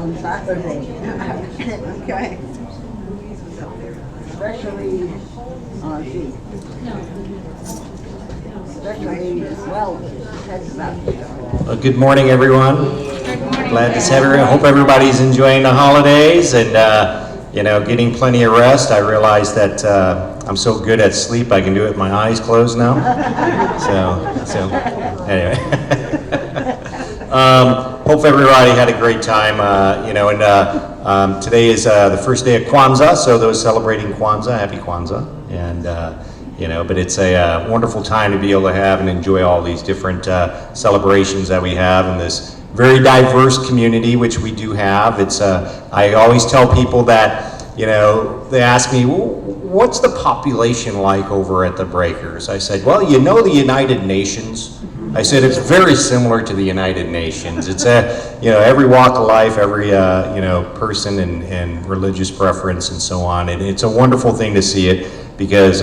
On Saturday. Okay. Especially, see. Especially, well, that's about. Good morning, everyone. Glad to have everyone. Hope everybody's enjoying the holidays and getting plenty of rest. I realize that I'm so good at sleep I can do it with my eyes closed now. So anyway. Hope everybody had a great time. Today is the first day of Kwanzaa, so those celebrating Kwanzaa, happy Kwanzaa. And but it's a wonderful time to be able to have and enjoy all these different celebrations that we have in this very diverse community, which we do have. It's I always tell people that, they ask me, well, what's the population like over at the Breakers? I said, well, the United Nations. I said it's very similar to the United Nations. It's every walk of life, every person and religious preference and so on. And it's a wonderful thing to see it because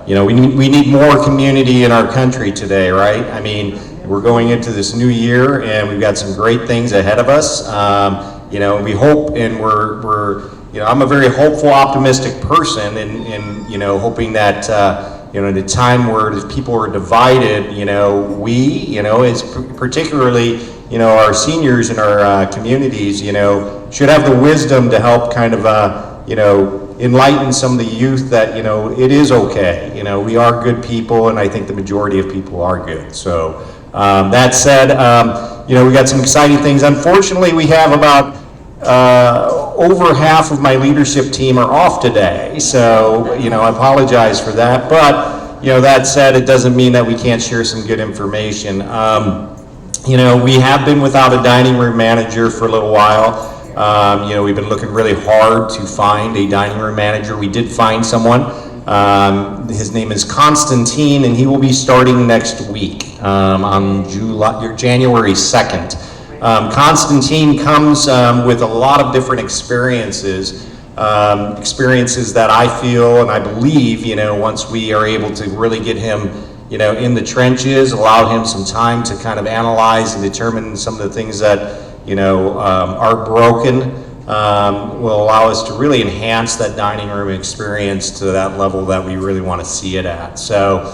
we need more community in our country today, right? I mean, we're going into this new year and we've got some great things ahead of us. We hope, and we're I'm a very hopeful, optimistic person, and hoping that. In a time where people are divided, we, as particularly, our seniors in our communities, should have the wisdom to help kind of, enlighten some of the youth that, it is okay. We are good people, and I think the majority of people are good. So that said, we got some exciting things. Unfortunately, we have about over half of my leadership team are off today, so I apologize for that. But that said, it doesn't mean that we can't share some good information. We have been without a dining room manager for a little while. We've been looking really hard to find a dining room manager. We did find someone. His name is Constantine, and he will be starting next week on January 2nd. Constantine comes with a lot of different experiences that I feel and I believe, once we are able to really get him, in the trenches, allow him some time to kind of analyze and determine some of the things that, are broken, will allow us to really enhance that dining room experience to that level that we really want to see it at. So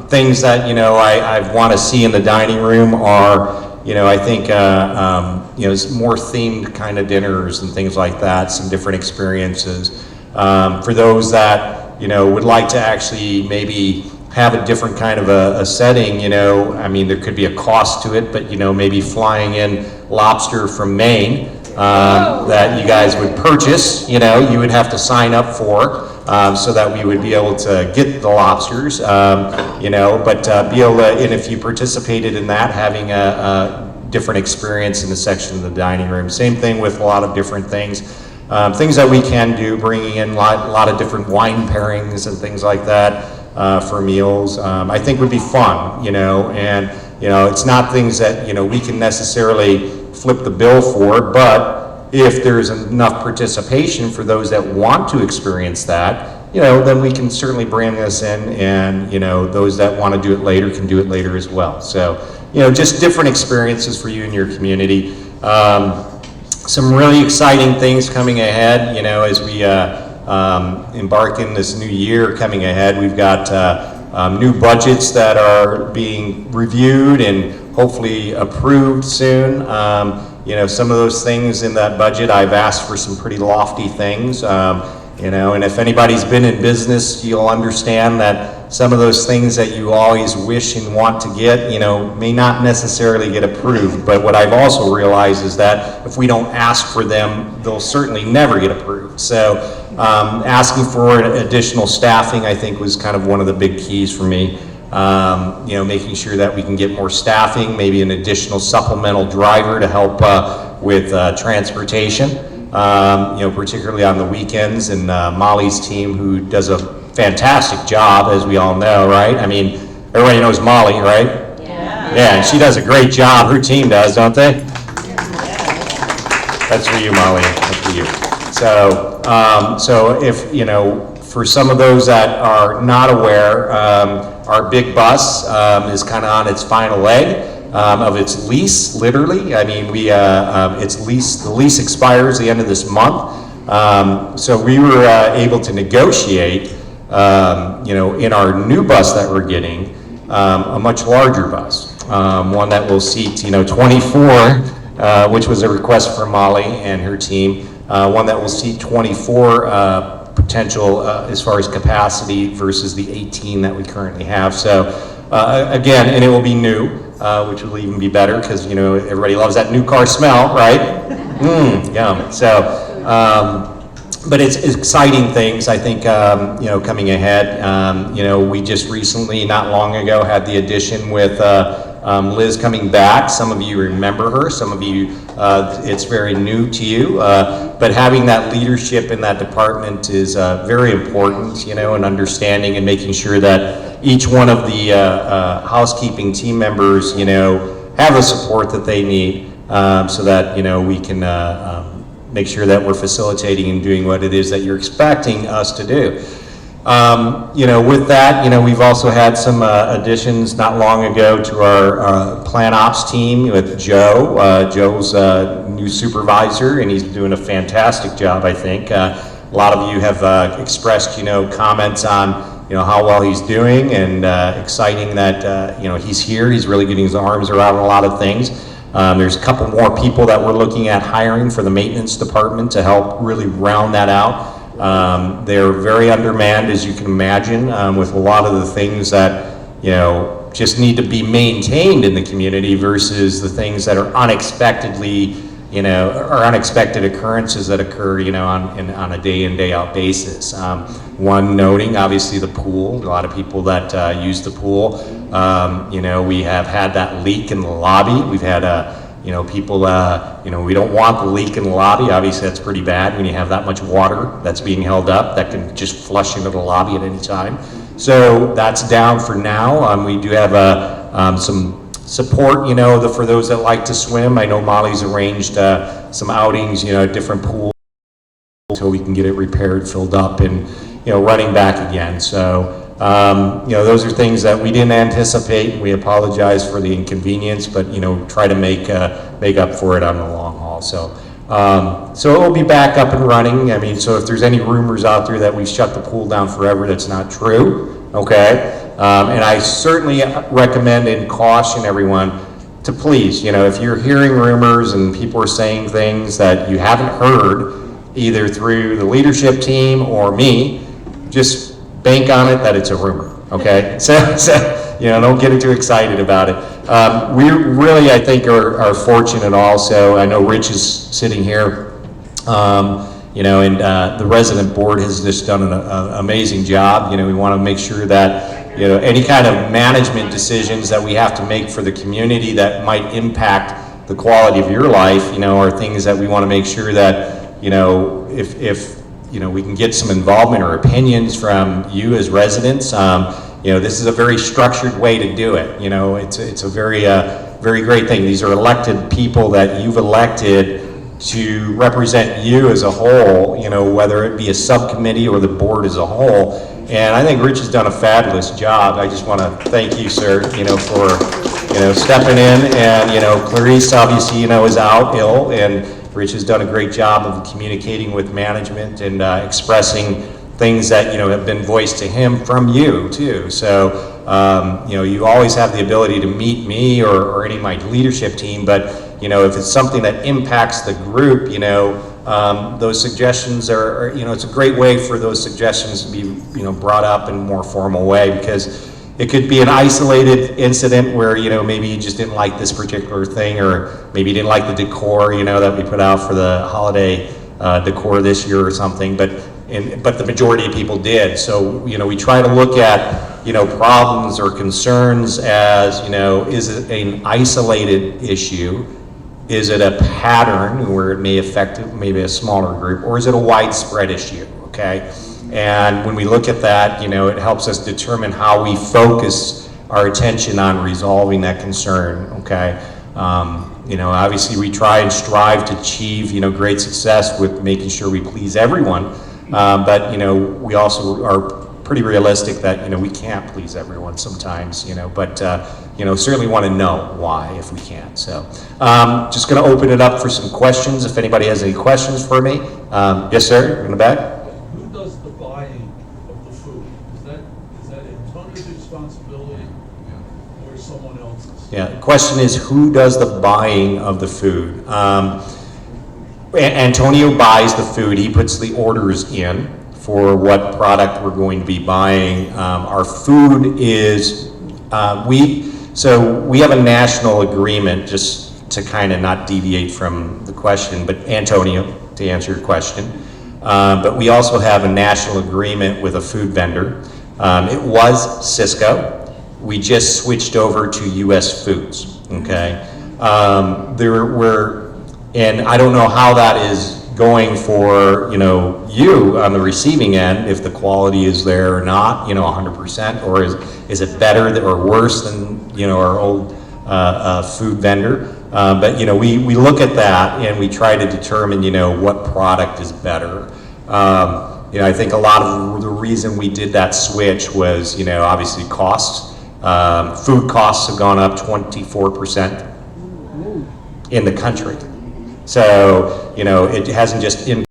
things that, I want to see in the dining room are, I think, more themed kind of dinners and things like that, some different experiences. For those that, would like to actually maybe have a different kind of a setting, there could be a cost to it, but, maybe flying in lobster from Maine that you guys would purchase, you would have to sign up for. So that we would be able to get the lobsters, but be able to, and if you participated in that, having a different experience in the section of the dining room. Same thing with a lot of different things. Things that we can do, bringing in a lot of different wine pairings and things like that for meals, I think would be fun, and, it's not things that, we can necessarily flip the bill for, but if there's enough participation for those that want to experience that, then we can certainly bring this in, and, those that want to do it later can do it later as well. So, just different experiences for you and your community. Some really exciting things coming ahead, as we embark in this new year coming ahead. We've got new budgets that are being reviewed and hopefully approved soon. Some of those things in that budget, I've asked for some pretty lofty things, and if anybody's been in business, you'll understand that some of those things that you always wish and want to get, may not necessarily get approved. But what I've also realized is that if we don't ask for them, they'll certainly never get approved. So asking for additional staffing, I think, was kind of one of the big keys for me. Making sure that we can get more staffing, maybe an additional supplemental driver to help with transportation, particularly on the weekends. And Molly's team, who does a fantastic job, as we all know, right? I mean, everybody knows Molly, right? Yeah, and she does a great job. Her team does, don't they? That's for you, Molly. That's for you. So if, for some of those that are not aware, our big bus is kind of on its final leg. of its lease, literally. I mean, the lease expires the end of this month. So we were able to negotiate, in our new bus that we're getting, a much larger bus, one that will seat, 24, which was a request from Molly and her team, one that will seat 24 potential as far as capacity versus the 18 that we currently have. So again, and it will be new, which will even be better because everybody loves that new car smell, right? Yum. So, but it's exciting things, I think, coming ahead. We just recently, not long ago, had the addition with Liz coming back. Some of you remember her, some of you, it's very new to you, but having that leadership in that department is very important, and understanding and making sure that each one of the housekeeping team members, have the support that they need, so that, we can make sure that we're facilitating and doing what it is that you're expecting us to do. With that, we've also had some additions not long ago to our Plan Ops team with Joe. Joe's new supervisor, and he's doing a fantastic job, I think. A lot of you have expressed, comments on, how well he's doing, and exciting that, he's here. He's really getting his arms around a lot of things. There's a couple more people that we're looking at hiring for the maintenance department to help really round that out. They're very undermanned, as you can imagine, with a lot of the things that, just need to be maintained in the community versus the things that are unexpectedly, or unexpected occurrences that occur, on a day in, day out basis. One noting, obviously, the pool. A lot of people that use the pool. We have had that leak in the lobby. We've had people, we don't want the leak in the lobby. Obviously, that's pretty bad when you have that much water that's being held up that can just flush into the lobby at any time. So that's down for now. We do have some support, for those that like to swim. I know Molly's arranged some outings, at different pools until we can get it repaired, filled up, and running back again. So those are things that we didn't anticipate. We apologize for the inconvenience, but try to make up for it on the long haul. So it will be back up and running. I mean, so if there's any rumors out there that we shut the pool down forever, that's not true. Okay, and I certainly recommend and caution everyone to please, if you're hearing rumors and people are saying things that you haven't heard, either through the leadership team or me, just bank on it that it's a rumor, okay? So don't get too excited about it. We really, I think, are fortunate also. I know Rich is sitting here, and the resident board has just done an amazing job. We want to make sure that, any kind of management decisions that we have to make for the community that might impact the quality of your life, are things that we want to make sure that, if we can get some involvement or opinions from you as residents. This is a very structured way to do it. It's a very, very great thing. These are elected people that you've elected to represent you as a whole, whether it be a subcommittee or the board as a whole. And I think Rich has done a fabulous job. I just want to thank you, sir, for, stepping in. And, Clarice obviously, is out ill, and Rich has done a great job of communicating with management and expressing things that, have been voiced to him from you too. So, you always have the ability to meet me or any of my leadership team, but, if it's something that impacts the group, those suggestions are, it's a great way for those suggestions to be, brought up in a more formal way, because it could be an isolated incident where, maybe you just didn't like this particular thing, or maybe you didn't like the decor, that we put out for the holiday decor this year or something, but the majority of people did. So, we try to look at, problems or concerns as, is it an isolated issue? Is it a pattern where it may affect maybe a smaller group, or is it a widespread issue, okay? And when we look at that, it helps us determine how we focus our attention on resolving that concern, okay? Obviously we try and strive to achieve, great success with making sure we please everyone, but, we also are pretty realistic that, you know, we can't please everyone sometimes, you know, but, you know, certainly want to know why if we can. So just going to open it up for some questions. If anybody has any questions for me. Yes, sir, in the back. Who does the buying of the food? Is that Antonio's responsibility or someone else's? Yeah, the question is who does the buying of the food? Antonio buys the food. He puts the orders in for what product we're going to be buying. Our food is, so we have a national agreement, just to kind of not deviate from the question, but Antonio, to answer your question. But we also have a national agreement with a food vendor. It was Cisco. We just switched over to US Foods, okay? And I don't know how that is going for, you know, you on the receiving end, if the quality is there or not, you know, 100%, or is it better or worse than, you know, our old food vendor? But, you know, we look at that and we try to determine, you know, what product is better. You know, I think a lot of the reason we did that switch was, you know, obviously costs. Food costs have gone up 24% in the country. So, you know, it hasn't just impacted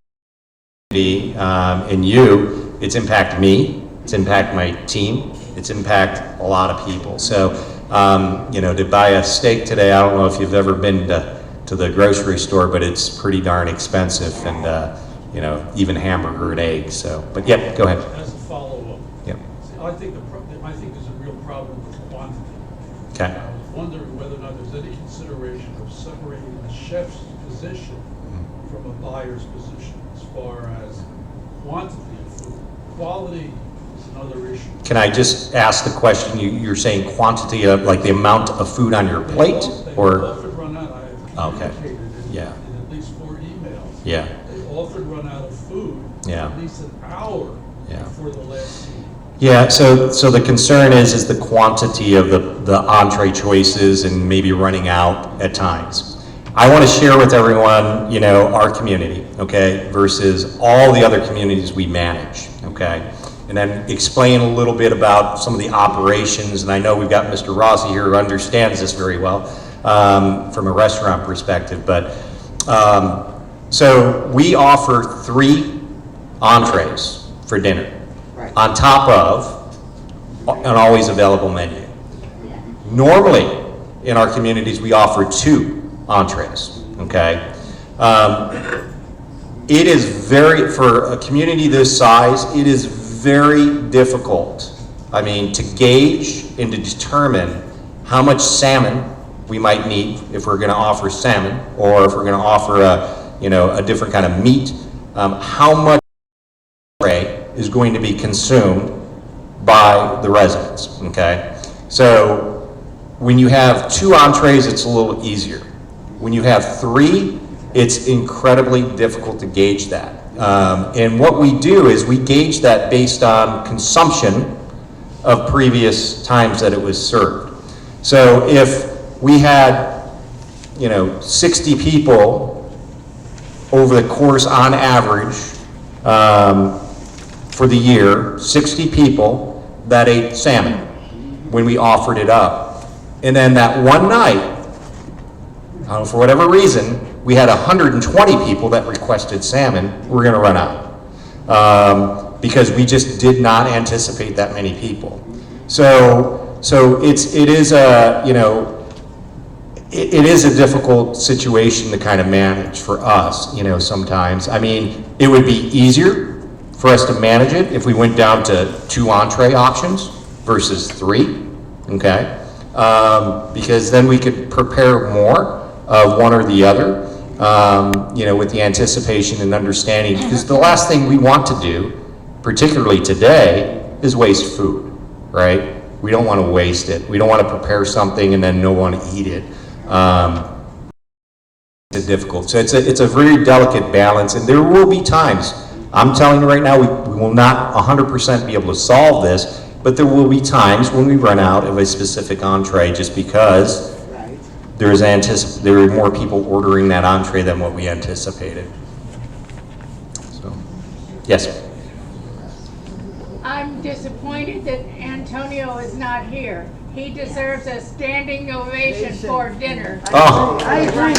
me and you, it's impacted me, it's impacted my team, it's impacted a lot of people. So, you know, to buy a steak today, I don't know if you've ever been to the grocery store, but it's pretty darn expensive, and, you know, even hamburger and eggs. So, but yeah, go ahead. As a follow-up, Yep. I think there's a real problem with quantity. Okay. I was wondering whether or not there's any consideration of separating the chef's position from a buyer's position as far as quantity of food. Quality is another issue. Can I just ask the question, you're saying quantity of, like the amount of food on your plate, They or? often run out. I have Okay. communicated Yeah. in at least 4 emails. Yeah. They often run out of food Yeah. at least an hour Yeah. before the last meal. Yeah, so the concern is the quantity of the entree choices and maybe running out at times. I want to share with everyone, you know, our community, okay, versus all the other communities we manage, okay? And then explain a little bit about some of the operations, and I know we've got Mr. Rossi here who understands this very well from a restaurant perspective, but so we offer 3 entrees for dinner. Right. On top of an always available menu. Normally, in our communities, we offer 2 entrees, okay? It is for a community this size, it is very difficult, I mean, to gauge and to determine how much salmon we might need if we're gonna offer salmon, or if we're gonna offer a different kind of meat, how much is going to be consumed by the residents, okay? So when you have 2 entrees, it's a little easier. When you have 3, it's incredibly difficult to gauge that. And what we do is we gauge that based on consumption of previous times that it was served. So if we had, you know, 60 people over the course on average, for the year, 60 people that ate salmon when we offered it up. And then that one night, I don't know, for whatever reason, we had 120 people that requested salmon, we're gonna run out. Because we just did not anticipate that many people. So it is a, you know, it is a difficult situation to kind of manage for us, you know, sometimes. I mean, it would be easier for us to manage it if we went down to 2 entree options versus 3, okay? Because then we could prepare more of one or the other, you know, with the anticipation and understanding. Because the last thing we want to do, particularly today, is waste food, right? We don't want to waste it. We don't want to prepare something and then no one to eat it. It's difficult. So it's a very delicate balance, and there will be times, I'm telling you right now, we will not 100% be able to solve this, but there will be times when we run out of a specific entree just because Right. there are more people ordering that entree than what we anticipated. So, yes. I'm disappointed that Antonio is not here. He deserves a standing ovation for dinner. Oh. I agree.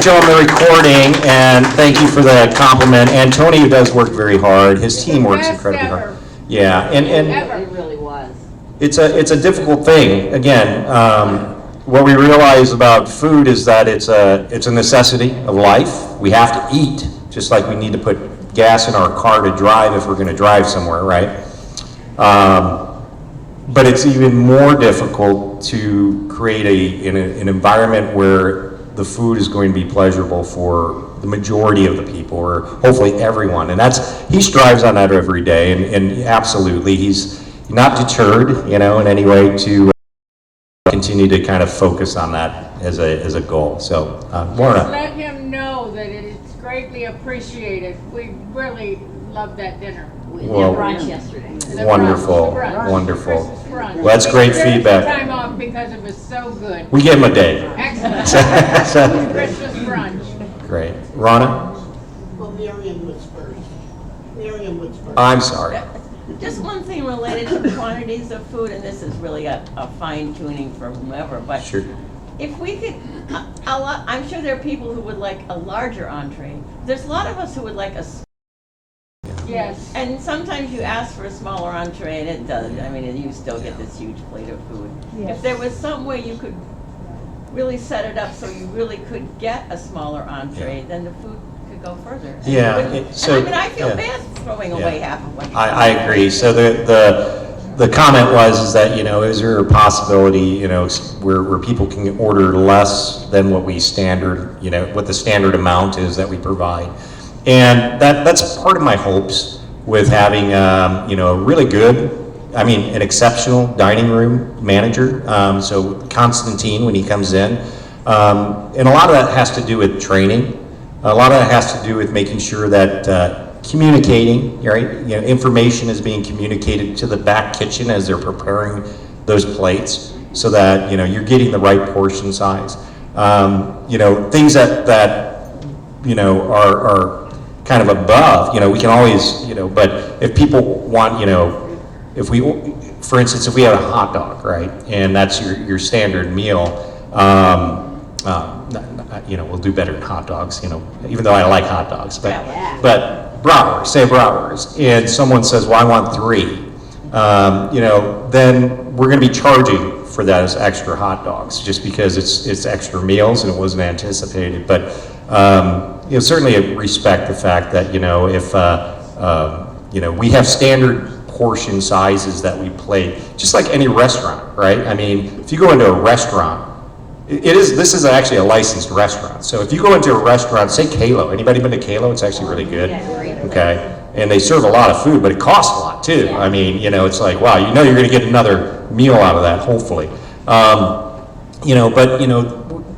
Joe, on the recording, and thank you for the compliment. Antonio does work very hard. His team works Best incredibly ever. hard. Yeah, and Ever. It really was. it's a difficult thing. Again, what we realize about food is that it's a necessity of life. We have to eat, just like we need to put gas in our car to drive if we're going to drive somewhere, right? But it's even more difficult to create an environment where the food is going to be pleasurable for the majority of the people, or hopefully everyone. And he strives on that every day, and absolutely, he's not deterred, in any way to continue to kind of focus on that as a goal. So, Lorna. Let him know that it's greatly appreciated. We really love that dinner. We Well, had brunch yesterday. The Wonderful, brunch, the brunch, wonderful. Christmas brunch. Well, that's great He deserves feedback. the time off because it was so good. We give him a day. Excellent. Christmas brunch. Great. Rana? Well, Miriam was first. Miriam was first. I'm sorry. Just one thing related to the quantities of food, and this is really a fine tuning for whomever, but Sure. if we could, I'm sure there are people who would like a larger entree. There's a lot of us who would like Yes. and sometimes you ask for a smaller entree and it does, you still get this huge plate of food. If there was some way you could really set it up so you really could get a smaller entree, then the food could go further. And Yeah, it wouldn't- so- I feel yeah. bad throwing away half of what you I agree. So the comment was that, is there a possibility, where people can order less than what we standard, what the standard amount is that we provide. And that's part of my hopes with having, a really good, an exceptional dining room manager. So Constantine, when he comes in, and a lot of that has to do with training. A lot of that has to do with making sure that communicating, right? Information is being communicated to the back kitchen as they're preparing those plates, so that you're getting the right portion size. Things that are kind of above. We can always, but if people want, for instance, if we have a hot dog, right, and that's your standard meal. We'll do better than hot dogs, even though I like hot dogs, but bratwurst, and someone says, well, I want 3, then we're going to be charging for that as extra hot dogs, just because it's extra meals and it wasn't anticipated. But, certainly respect the fact that, if, we have standard portion sizes that we plate, just like any restaurant, right? If you go into a restaurant, this is actually a licensed restaurant. So if you go into a restaurant, say Kalo, anybody been to Kalo? It's actually really good. Okay. And they serve a lot of food, but it costs a lot too. It's like, wow, you're going to get another meal out of that, hopefully.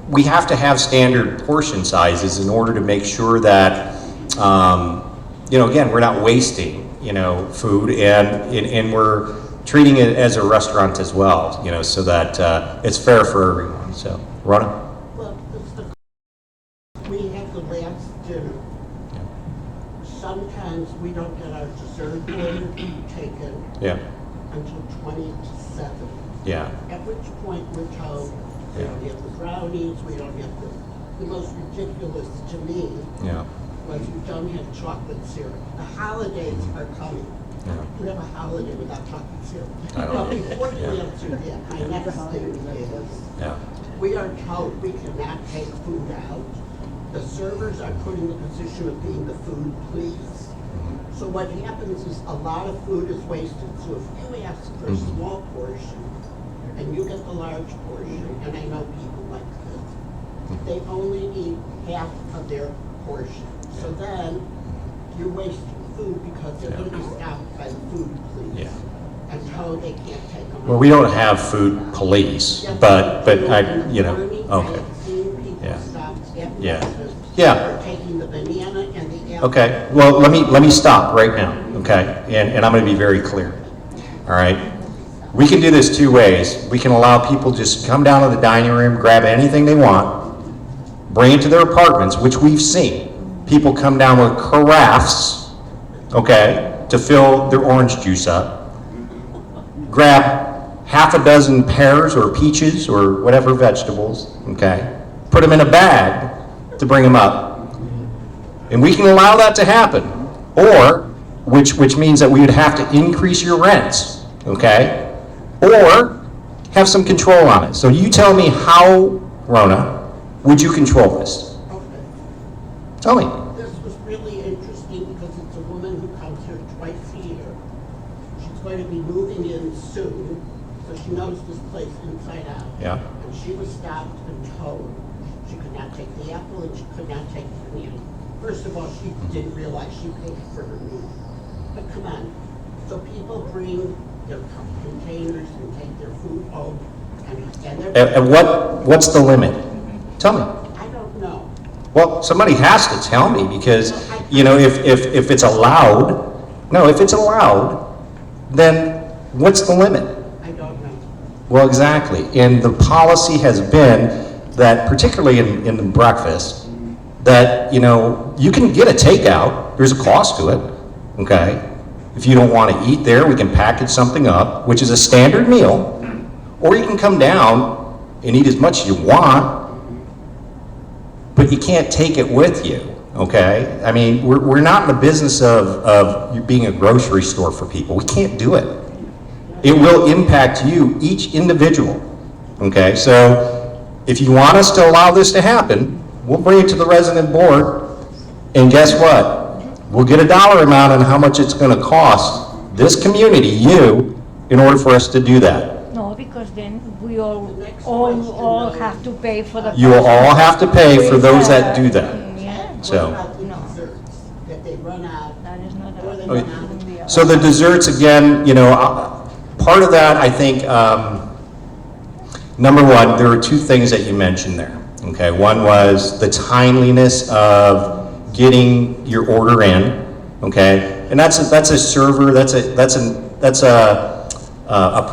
We have to have standard portion sizes in order to make sure that, again, we're not wasting, food, and we're treating it as a restaurant as well, so that it's fair for everyone. So, Rona? Well, we have the last dinner. Sometimes we don't get our dessert order taken Yeah. until 20 to 7. Yeah. At which point we're told we don't have the brownies, we don't have the most ridiculous to me Yeah. was we don't have chocolate syrup. The holidays are coming. Yeah. We have a holiday without chocolate syrup. I don't But know. before you Yeah. answer that, my next thing is, Yeah. we are told we cannot take food out. The servers are put in the position of being the food police. So what happens is a lot of food is wasted. So if you ask for a small portion and you get the large portion, and I know people like this, they only eat half of their portion. So then you're wasting food because they're going to be stopped by the food police and told they can't take them. Well, we don't have food police, but I, okay. Yeah. Yeah. Yeah. For taking the banana and the apple. Okay, well, let me stop right now, okay? And I'm gonna be very clear, all right? We can do this 2 ways. We can allow people just come down to the dining room, grab anything they want, bring it to their apartments, which we've seen. People come down with carafes, okay, to fill their orange juice up, grab half a dozen pears or peaches or whatever vegetables, okay? Put them in a bag to bring them up. And we can allow that to happen. Or, which means that we would have to increase your rents, okay? Or have some control on it. So you tell me how, Rona, would you control this? Okay. Tell me. This was really interesting because it's a woman who comes here twice a year. She's going to be moving in soon, so she knows this place inside out. Yeah. And she was stopped and told she could not take the apple and she could not take the banana. First of all, she didn't realize she paid for her meal. But come on, so people bring their containers and take their food home and they're. And what's the limit? Tell me. I don't know. Well, somebody has to tell me because, you know, if it's allowed, no, if it's allowed, then what's the limit? I don't know. Well, exactly. And the policy has been that, particularly in the breakfast, that, you know, you can get a takeout. There's a cost to it, okay? If you don't want to eat there, we can package something up, which is a standard meal, or you can come down and eat as much as you want, but you can't take it with you, okay? I mean, we're not in the business of you being a grocery store for people. We can't do it. It will impact you, each individual, okay? So if you want us to allow this to happen, we'll bring it to the resident board, and guess what? We'll get a dollar amount on how much it's gonna cost this community, you, in order for us to do that. No, because then we all have to pay for the. You will all have to pay for those that do that. Yeah, What So, about the No. desserts that they run out? that is not Or they a. run out? so the desserts, again, you know, part of that, I think, number one, there are two things that you mentioned there, okay? One was the timeliness of getting your order in, okay? And that's a server, that's a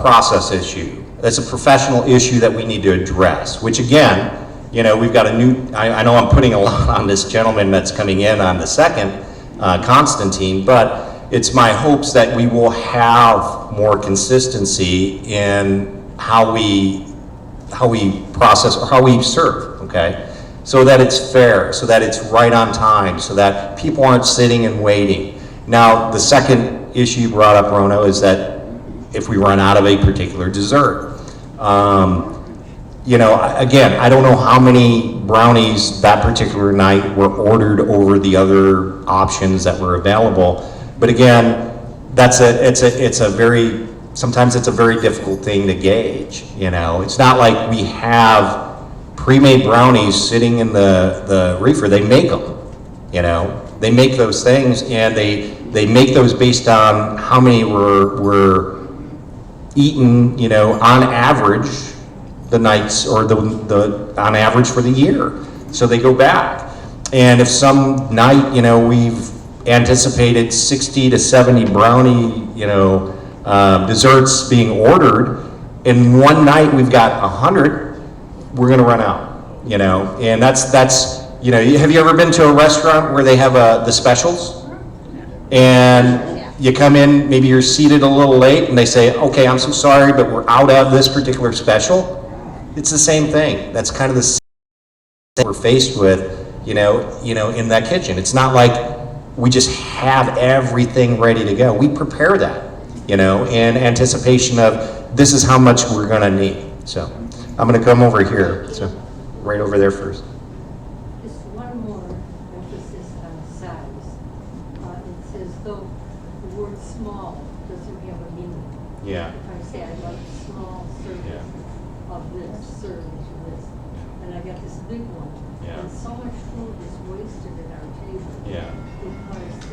process issue. That's a professional issue that we need to address, which again, you know, we've got a new, I know I'm putting a lot on this gentleman that's coming in on the second, Constantine, but it's my hopes that we will have more consistency in how we process or how we serve, okay? So that it's fair, so that it's right on time, so that people aren't sitting and waiting. Now, the second issue you brought up, Rono, is that if we run out of a particular dessert. You know, again, I don't know how many brownies that particular night were ordered over the other options that were available. But again, it's a very, sometimes it's a very difficult thing to gauge, you know. It's not like we have pre-made brownies sitting in the reefer. They make them, you know. They make those things, and they make those based on how many were eaten, you know, on average the nights, or the on average for the year. So they go back. And if some night, you know, we've anticipated 60 to 70 brownie, you know, desserts being ordered, and one night we've got 100, we're gonna run out, you know. And that's, you know, have you ever been to a restaurant where they have the specials? And you come in, maybe you're seated a little late, and they say, okay, I'm so sorry, but we're out of this particular special. It's the same thing. That's kind of the same thing we're faced with, you know, in that kitchen. It's not like we just have everything ready to go. We prepare that, you know, in anticipation of this is how much we're gonna need. So I'm gonna come over here, so right over there first. Just one more emphasis on size. It's as though the word small doesn't have a meaning. Yeah. If I say I love small service of this, serving to this, and I got this big one. Yeah. And so much food is wasted at our table. Yeah. Because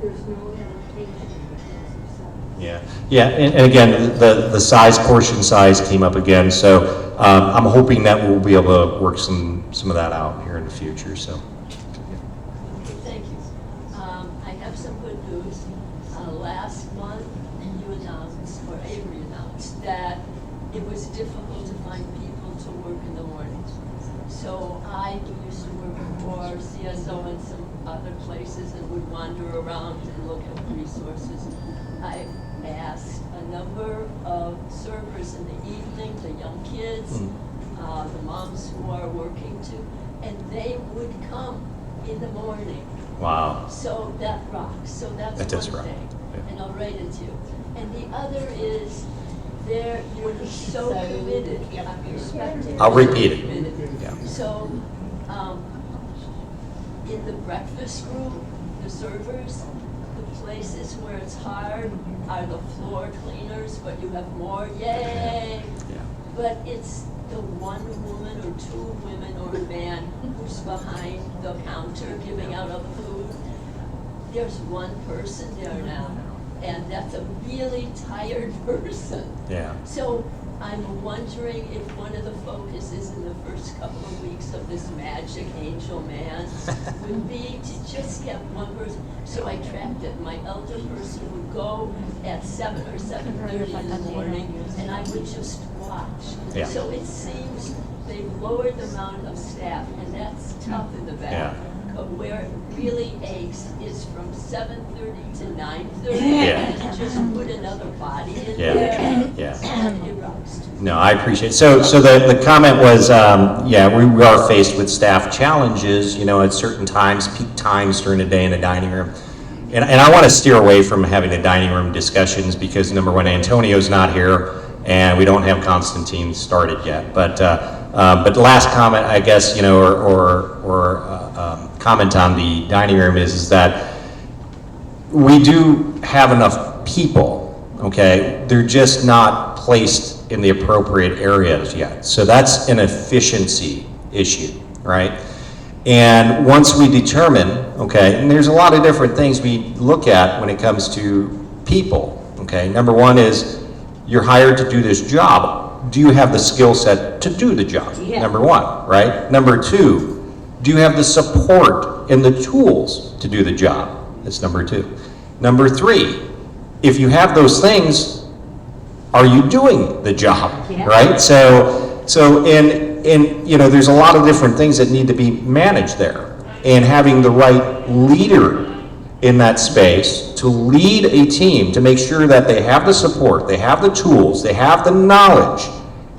there's no adaptation because of size. Yeah, and again, the size, portion size came up again, so I'm hoping that we'll be able to work some of that out here in the future, so. Thank you. I have some good news. Last month, you announced, or Avery announced, that it was difficult to find people to work in the mornings. So I used to work for CSO and some other places and would wander around and look at resources. I've asked a number of servers in the evening, the young kids, the moms who are working too, and they would come in the morning. Wow. So that rocks. So that's That does one rock, thing. yeah. And I'll write it to you. And the other is you're so committed. I'm respecting. I'll repeat it. Committed. Yeah. So, in the breakfast group, the servers, the places where it's hard are the floor cleaners, but you have more, yay! Yeah. But it's the one woman or two women or a man who's behind the counter giving out of food. There's one person there now, and that's a really tired person. Yeah. So I'm wondering if one of the focuses in the first couple of weeks of this magic angel man would be to just get one person. So I tracked it. My elder person would go at 7 or 7:30 in the morning, and I would just watch. Yeah. So it seems they've lowered the amount of staff, and that's tough in the back. Yeah. Where it really aches is from 7:30 to 9:30. Yeah. And to just put another body in Yeah. there. Yeah. And it rocks. No, I appreciate it. So the comment was, yeah, we are faced with staff challenges, you know, at certain times, peak times during the day in the dining room. And I want to steer away from having the dining room discussions because number one, Antonio's not here and we don't have Constantine started yet. But the last comment, I guess, you know, or comment on the dining room is that we do have enough people, okay? They're just not placed in the appropriate areas yet. So that's an efficiency issue, right? And once we determine, okay, and there's a lot of different things we look at when it comes to people, okay? Number one is you're hired to do this job. Do you have the skill set to do the job? Yeah. Number one, right? Number two, do you have the support and the tools to do the job? That's number two. Number three, if you have those things, are you doing the job, Yeah. right? So and you know, there's a lot of different things that need to be managed there. And having the right leader in that space to lead a team to make sure that they have the support, they have the tools, they have the knowledge,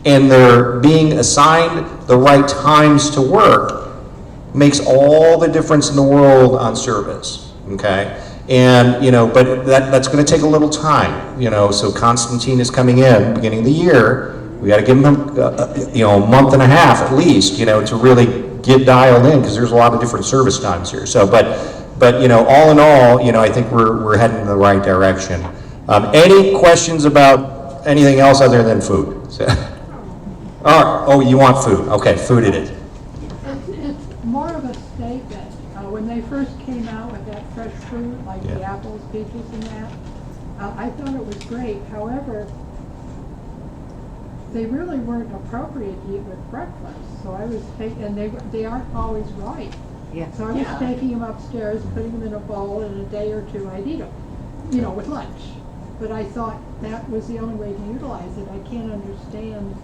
and they're being assigned the right times to work makes all the difference in the world on service, okay? And, you know, but that's gonna take a little time, you know, so Constantine is coming in, beginning of the year, we gotta give him, you know, a month and a half at least, you know, to really get dialed in, because there's a lot of different service times here. So, but you know, all in all, you know, I think we're heading in the right direction. Any questions about anything else other than food? Oh, you want food? Okay, food it is. It's more of a statement. When they first came out with that fresh fruit, like the Yeah. apples, peaches and that, I thought it was great. However, they really weren't appropriate to eat with breakfast. So I was taking, and they aren't always right. Yeah. So I was taking them upstairs, putting them in a bowl, and in a day or two I'd eat them, you know, with lunch. But I thought that was the only way to utilize it. I can't understand.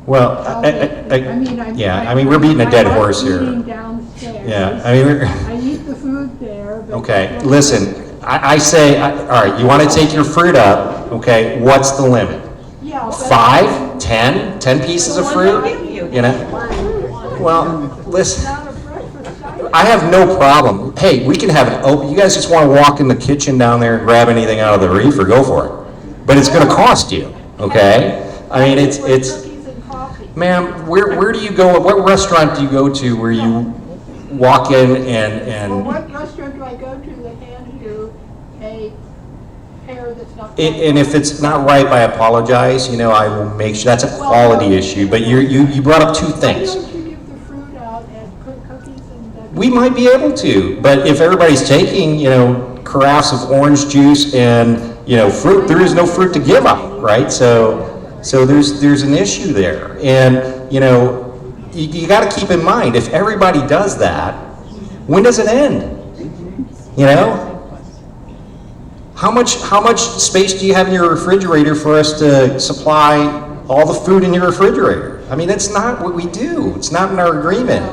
Well, how I mean, we're beating a dead I like horse here. eating downstairs. Yeah, I mean, I eat the food there. But okay, listen, I say, all right, you want to take your fruit up, okay, what's the limit? Yeah, but 5, 10 pieces of fruit? You know? Well, listen, not a breakfast item. I have no problem. Hey, we can have it open. You guys just want to walk in the kitchen down there and grab anything out of the reefer, go for it. But it's going to cost you, okay? I mean, it's, Cookies and coffee. ma'am, where do you go, what restaurant do you go to where you walk in Well, and what restaurant do I go to that hands you a pear that's not? and if it's not right, I apologize, you know, I will make sure, that's a quality issue, but you brought up two Why things. don't you give the fruit out and cook cookies and? We might be able to, but if everybody's taking, you know, carafes of orange juice and, you know, fruit, there is no fruit to give up, right? So there's an issue there. And, you know, you got to keep in mind, if everybody does that, when does it end? You know? How much space do you have in your refrigerator for us to supply all the food in your refrigerator? I mean, that's not what we do. It's not in our agreement.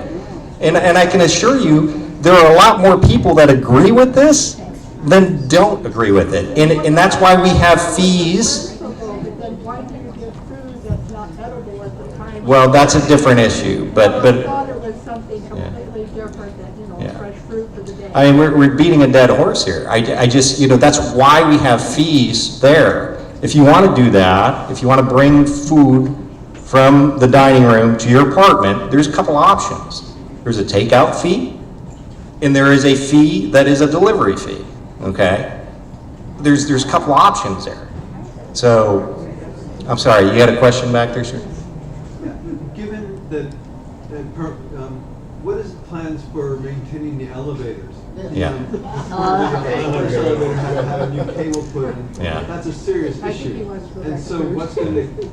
And I can assure you, there are a lot more people that agree with this than don't agree with it. And that's why we have fees. But then why do you get food that's not edible at the time? Well, that's a different issue, I but thought it was something completely different than, Yeah. fresh fruit for the day. I mean, we're beating a dead horse here. I just, that's why we have fees there. If you want to do that, if you want to bring food from the dining room to your apartment, there's a couple options. There's a takeout fee, and there is a fee that is a delivery fee, okay? There's a couple options there. So, I'm sorry, you had a question back there, sir? Given that, what is plans for maintaining the elevators? Yeah. First elevator had a new cable put in. Yeah. That's a serious I think he issue. wants to go And back so to what's going to,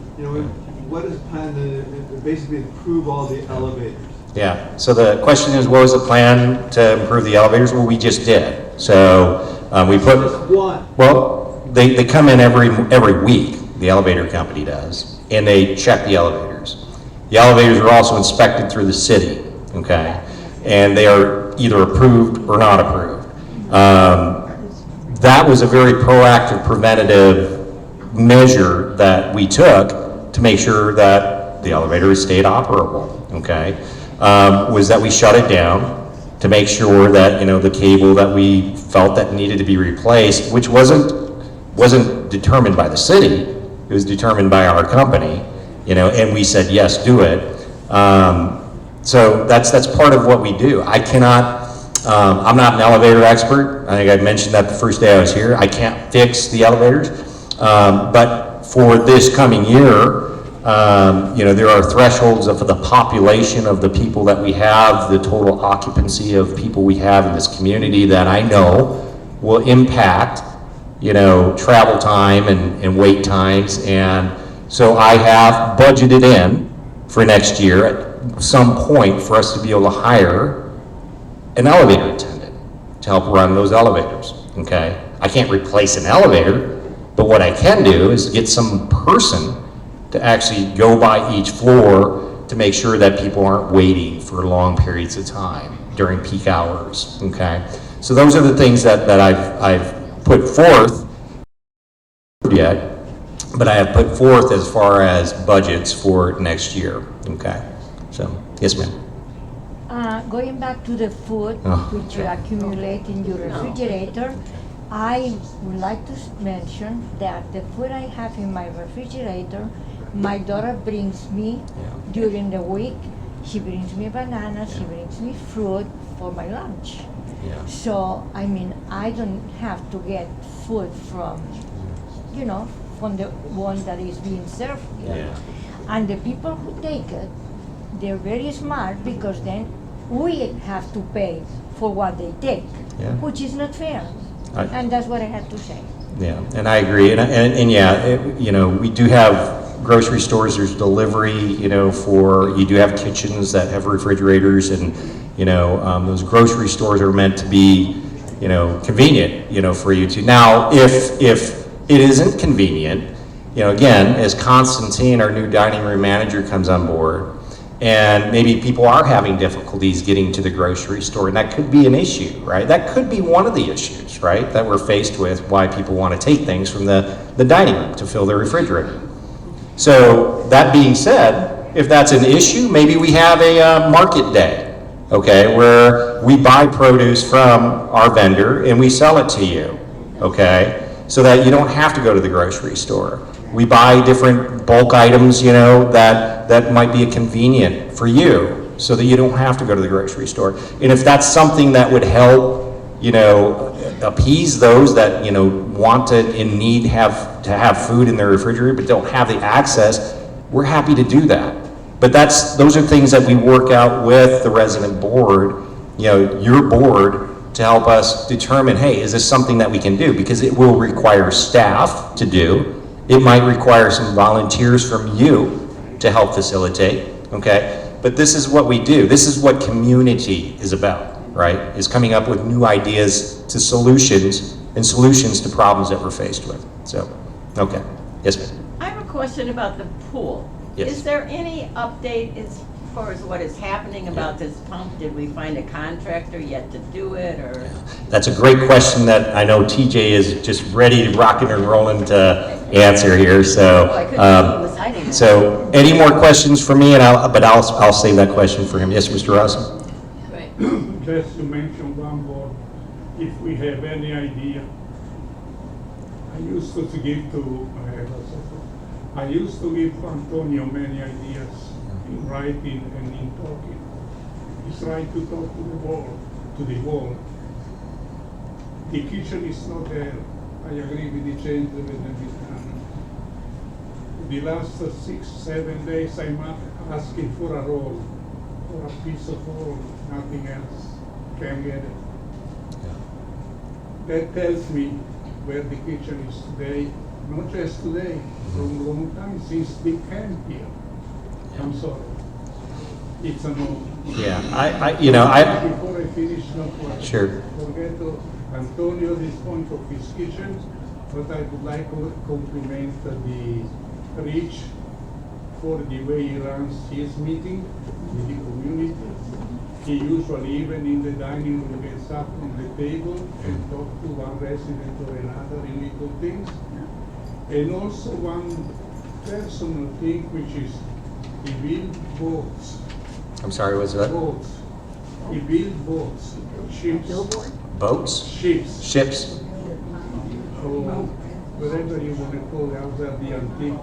what is planned to basically improve all the elevators? Yeah, so the question is, what was the plan to improve the elevators? Well, we just did. So, we put. Just one. Well, they come in every week, the elevator company does, and they check the elevators. The elevators are also inspected through the city, okay? And they are either approved or not approved. That was a very proactive, preventative measure that we took to make sure that the elevator stayed operable, okay? Was that we shut it down to make sure that, the cable that we felt that needed to be replaced, which wasn't determined by the city, it was determined by our company, and we said, yes, do it. So that's part of what we do. I cannot, I'm not an elevator expert. I think I mentioned that the first day I was here. I can't fix the elevators. But for this coming year, there are thresholds of the population of the people that we have, the total occupancy of people we have in this community that I know will impact, travel time and wait times. And so I have budgeted in for next year at some point for us to be able to hire an elevator attendant to help run those elevators, okay? I can't replace an elevator, but what I can do is get some person to actually go by each floor to make sure that people aren't waiting for long periods of time during peak hours, okay? So those are the things that I've put forth yet, but I have put forth as far as budgets for next year, okay? So, yes, ma'am. Going back to the food which you accumulate in your refrigerator, I would like to mention that the food I have in my refrigerator, my daughter brings me during the week. She brings me bananas, she brings me fruit for my lunch. Yeah. So, I don't have to get food from, from the one that is being served here. Yeah. And the people who take it, they're very smart because then we have to pay for what they take, Yeah. which is not fair. And that's what I had to say. Yeah, and I agree, and yeah, we do have grocery stores, there's delivery, you do have kitchens that have refrigerators, and, those grocery stores are meant to be, convenient, for you to. Now, if it isn't convenient, again, as Constantine, our new dining room manager, comes on board, and maybe people are having difficulties getting to the grocery store, and that could be an issue, right? That could be one of the issues, right, that we're faced with, why people want to take things from the dining room to fill their refrigerator. So, that being said, if that's an issue, maybe we have a market day, okay, where we buy produce from our vendor and we sell it to you, okay, so that you don't have to go to the grocery store. We buy different bulk items, that might be convenient for you, so that you don't have to go to the grocery store. And if that's something that would help, appease those that, want to and need to have food in their refrigerator but don't have the access, we're happy to do that. But those are things that we work out with the resident board, your board, to help us determine, hey, is this something that we can do? Because it will require staff to do. It might require some volunteers from you to help facilitate, okay? But this is what we do. This is what community is about, right? Is coming up with new ideas to solutions to problems that we're faced with. So, okay. Yes, ma'am. I have a question about the pool. Yes. Is there any update far as what is happening about this pump, did we find a contractor yet to do it, or? That's a great question that I know TJ is just ready to rocking and rolling to answer here, so. Oh, I couldn't believe he was hiding that. So, any more questions for me, but I'll save that question for him. Yes, Mr. Russell? Right. Just to mention one more, if we have any idea, I used to give to Antonio many ideas in writing and in talking. He's trying to talk to the wall. The kitchen is not there. I agree with the gentleman and with Hannah. The last 6-7 days I'm asking for a roll, for a piece of roll, nothing else. Can't get it. That tells me where the kitchen is today, not just today, from a long time, since they came here. I'm sorry. It's a no. Yeah, Before I finish, no question. Sure. Forget Antonio, this point of his kitchen, but I would like to compliment the Rich for the way he runs his meeting with the community. He usually, even in the dining room, gets up from the table and talk to one resident or another in little things. And also one personal thing, which is he built boats. I'm sorry, what's that? Boats. He built boats, ships. Boats? Ships. Ships? Or whatever you want to call it, out there, the antique,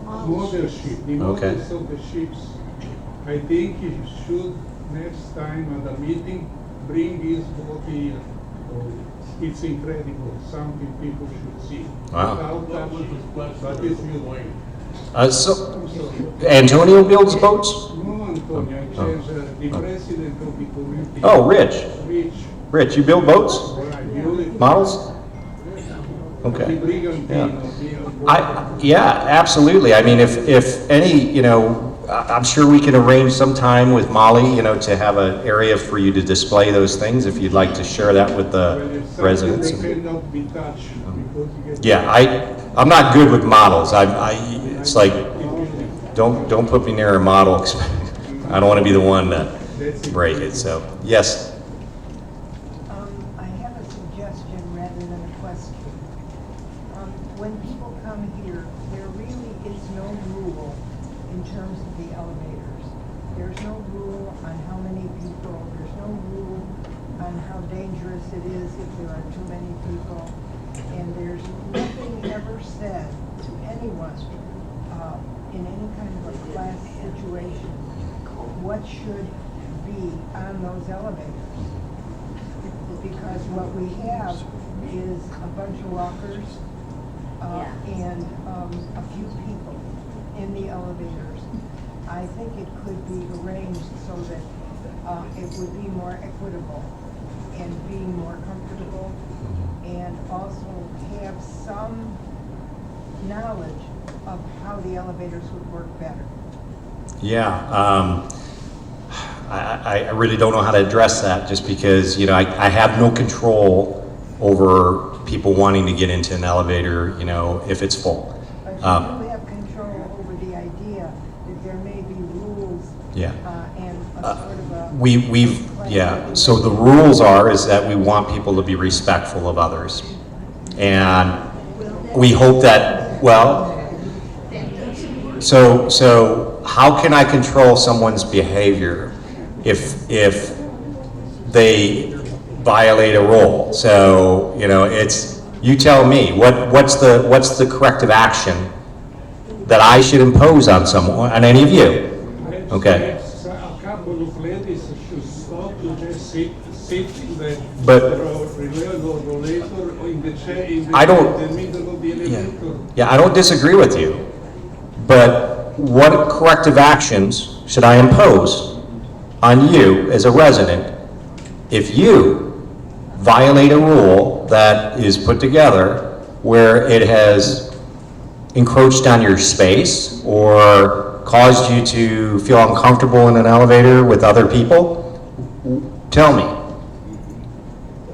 model ship, the Okay. models of the ships. I think he should, next time at the meeting, bring his boat here. Oh, it's incredible, something people should see. Wow. Without that, but it's beautiful. So, I'm sorry. Antonio builds boats? No, Antonio, I changed the president of the community. Oh, Rich. Rich. You build boats? Right, beautiful. Models? Okay. The brigantine, Yeah, absolutely. I mean, if any, I'm sure we can arrange some time with Molly, to have an area for you to display those things, if you'd like to share that with the residents. They cannot be touched because you get. Yeah, I'm not good with models. It's like, don't put me near a model, 'cause I don't want to be the one to break it, so, yes. I have a suggestion rather than a question. When people come here, there really is no rule in terms of the elevators. There's no rule on how many people, there's no rule on how dangerous it is if there are too many people. And there's nothing ever said to anyone in any kind of a class situation what should be on those elevators. Because what we have is a bunch of walkers and a few people in the elevators. I think it could be arranged so that it would be more equitable and be more comfortable, and also have some knowledge of how the elevators would work better. Yeah, I really don't know how to address that, just because, I have no control over people wanting to get into an elevator, if it's full. But you do have control over the idea that there may be rules Yeah. and a sort of a... So the rules is that we want people to be respectful of others. And we hope that, so how can I control someone's behavior if they violate a rule? So, you tell me, what's the corrective action that I should impose on someone, on any of you? Okay. A couple of ladies should stop to just sit in the rollator or in the chair in the middle of the elevator. Yeah, I don't disagree with you, but what corrective actions should I impose on you as a resident if you violate a rule that is put together where it has encroached on your space or caused you to feel uncomfortable in an elevator with other people? Tell me,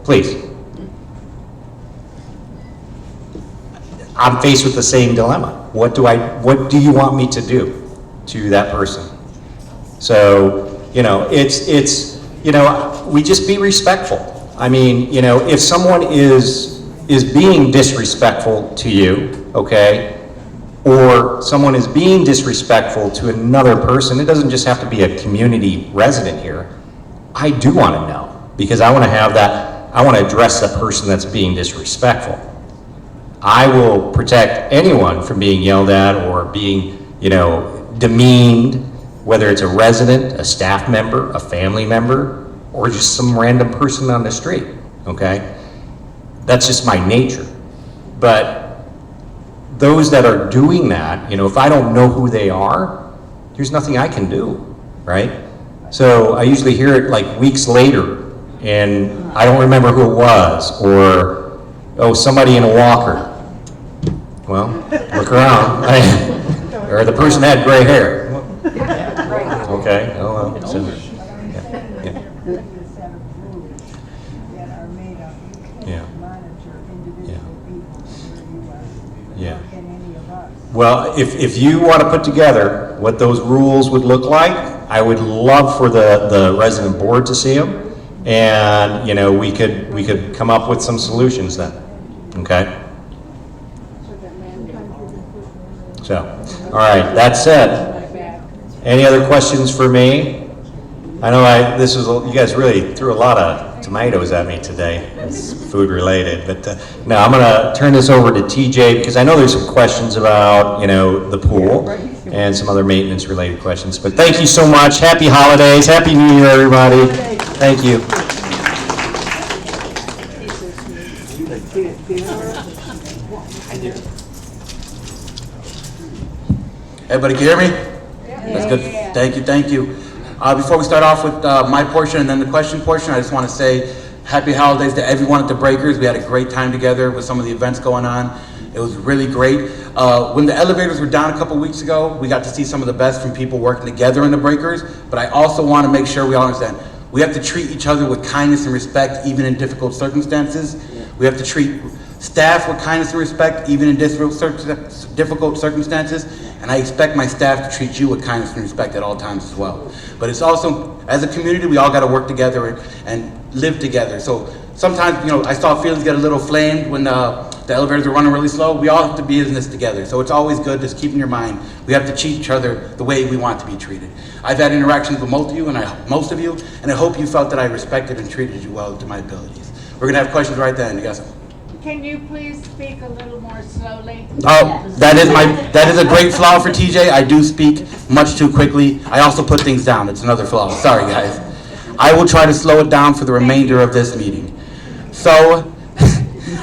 please. I'm faced with the same dilemma. What do you want me to do to that person? So, you know, we just be respectful. I mean, you know, if someone is being disrespectful to you, okay, or someone is being disrespectful to another person, it doesn't just have to be a community resident here. I do want to know, because I want to have that, I want to address the person that's being disrespectful. I will protect anyone from being yelled at or being, you know, demeaned, whether it's a resident, a staff member, a family member, or just some random person on the street, okay? That's just my nature. But those that are doing that, you know, if I don't know who they are, there's nothing I can do, right? So I usually hear it like weeks later, and I don't remember who it was, or, oh, somebody in a walker. Well, look around. Or the person had gray hair. Okay, oh well. So, yeah. Well, if you want to put together what those rules would look like, I would love for the resident board to see them, and you know, we could come up with some solutions then. Okay. So, all right. That said, any other questions for me? I know you guys really threw a lot of tomatoes at me today. It's food related, but now I'm gonna turn this over to TJ, because I know there's some questions about, you know, the pool and some other maintenance related questions. But thank you so much. Happy holidays. Happy New Year, everybody. Thank you. Everybody can hear me? That's good. Thank you. Before we start off with my portion and then the question portion, I just want to say happy holidays to everyone at the Breakers. We had a great time together with some of the events going on. It was really great. When the elevators were down a couple weeks ago, we got to see some of the best from people working together in the Breakers, but I also want to make sure we all understand, we have to treat each other with kindness and respect even in difficult circumstances. We have to treat staff with kindness and respect even in difficult circumstances. And I expect my staff to treat you with kindness and respect at all times as well. But it's also, as a community, we all got to work together and live together. So sometimes, you know, I saw feelings get a little inflamed when the elevators are running really slow. We all have to be in this together. So it's always good, just keep in your mind, we have to treat each other the way we want to be treated. I've had interactions with most of you, and I hope you felt that I respected and treated you well to my abilities. We're gonna have questions right then. You got some? Can you please speak a little more slowly? Oh, that is a great flaw for TJ. I do speak much too quickly. I also put things down. It's another flaw. Sorry, guys. I will try to slow it down for the remainder of this meeting. So,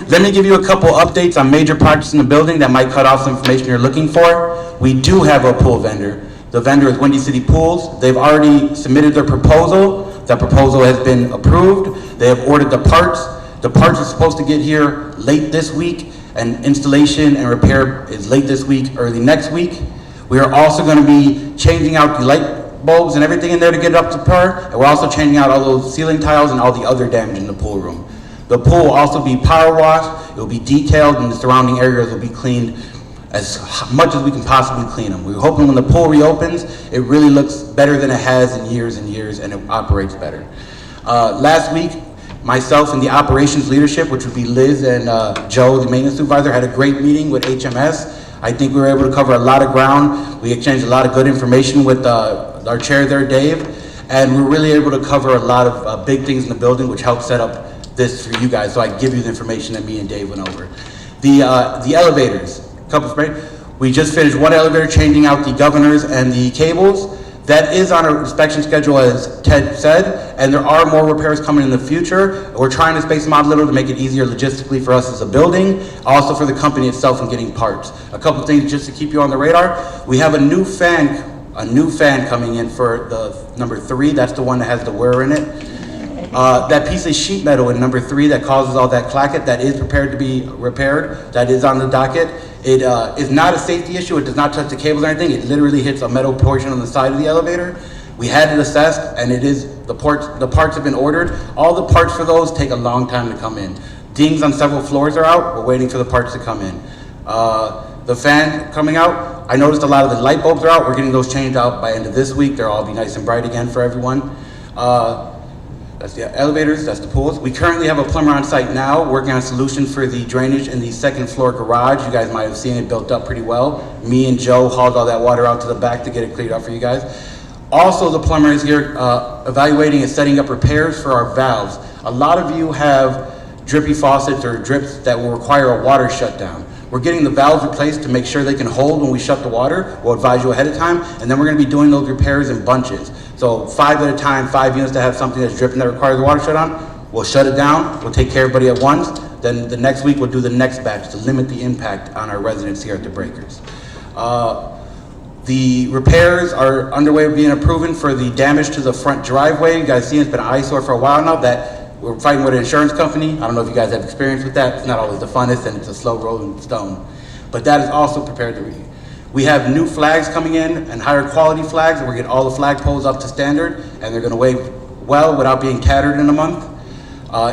let me give you a couple updates on major projects in the building that might cut off some information you're looking for. We do have a pool vendor. The vendor is Windy City Pools. They've already submitted their proposal. That proposal has been approved. They have ordered the parts. The parts are supposed to get here late this week, and installation and repair is late this week, early next week. We are also going to be changing out the light bulbs and everything in there to get it up to par, and we're also changing out all those ceiling tiles and all the other damage in the pool room. The pool will also be power washed, it will be detailed, and the surrounding areas will be cleaned as much as we can possibly clean them. We're hoping when the pool reopens, it really looks better than it has in years and years, and it operates better. Last week, myself and the operations leadership, which would be Liz and Joe, the maintenance supervisor, had a great meeting with HMS. I think we were able to cover a lot of ground. We exchanged a lot of good information with our chair there, Dave, and we were really able to cover a lot of big things in the building, which helped set up this for you guys. So I give you the information that me and Dave went over. The elevators, we just finished one elevator, changing out the governors and the cables. That is on our inspection schedule, as Ted said, and there are more repairs coming in the future. We're trying to space them out a little to make it easier logistically for us as a building, also for the company itself in getting parts. A couple things just to keep you on the radar. We have a new fan coming in for the number 3. That's the one that has the wear in it. That piece of sheet metal in number 3 that causes all that clacket, that is prepared to be repaired. That is on the docket. It is not a safety issue. It does not touch the cables or anything. It literally hits a metal portion on the side of the elevator. We had it assessed, and it is the parts have been ordered. All the parts for those take a long time to come in. Dings on several floors are out. We're waiting for the parts to come in. The fan coming out, I noticed a lot of the light bulbs are out. We're getting those changed out by end of this week. They'll all be nice and bright again for everyone. That's the elevators, that's the pools. We currently have a plumber on site now working on solutions for the drainage in the second floor garage. You guys might have seen it built up pretty well. Me and Joe hauled all that water out to the back to get it cleared up for you guys. Also, the plumber is here evaluating and setting up repairs for our valves. A lot of you have drippy faucets or drips that will require a water shutdown. We're getting the valves replaced to make sure they can hold when we shut the water. We'll advise you ahead of time, and then we're gonna be doing those repairs in bunches. So 5 at a time, 5 units that have something that's dripping that requires a water shutdown, we'll shut it down, we'll take care of everybody at once. Then the next week, we'll do the next batch to limit the impact on our residents here at the breakers. The repairs are underway being approved for the damage to the front driveway. You guys see it's been an eyesore for a while now. That we're fighting with an insurance company. I don't know if you guys have experience with that. It's not always the funnest, and it's a slow rolling stone. But that is also prepared to read. We have new flags coming in and higher quality flags, and we're getting all the flag poles up to standard, and they're gonna wave well without being tattered in a month.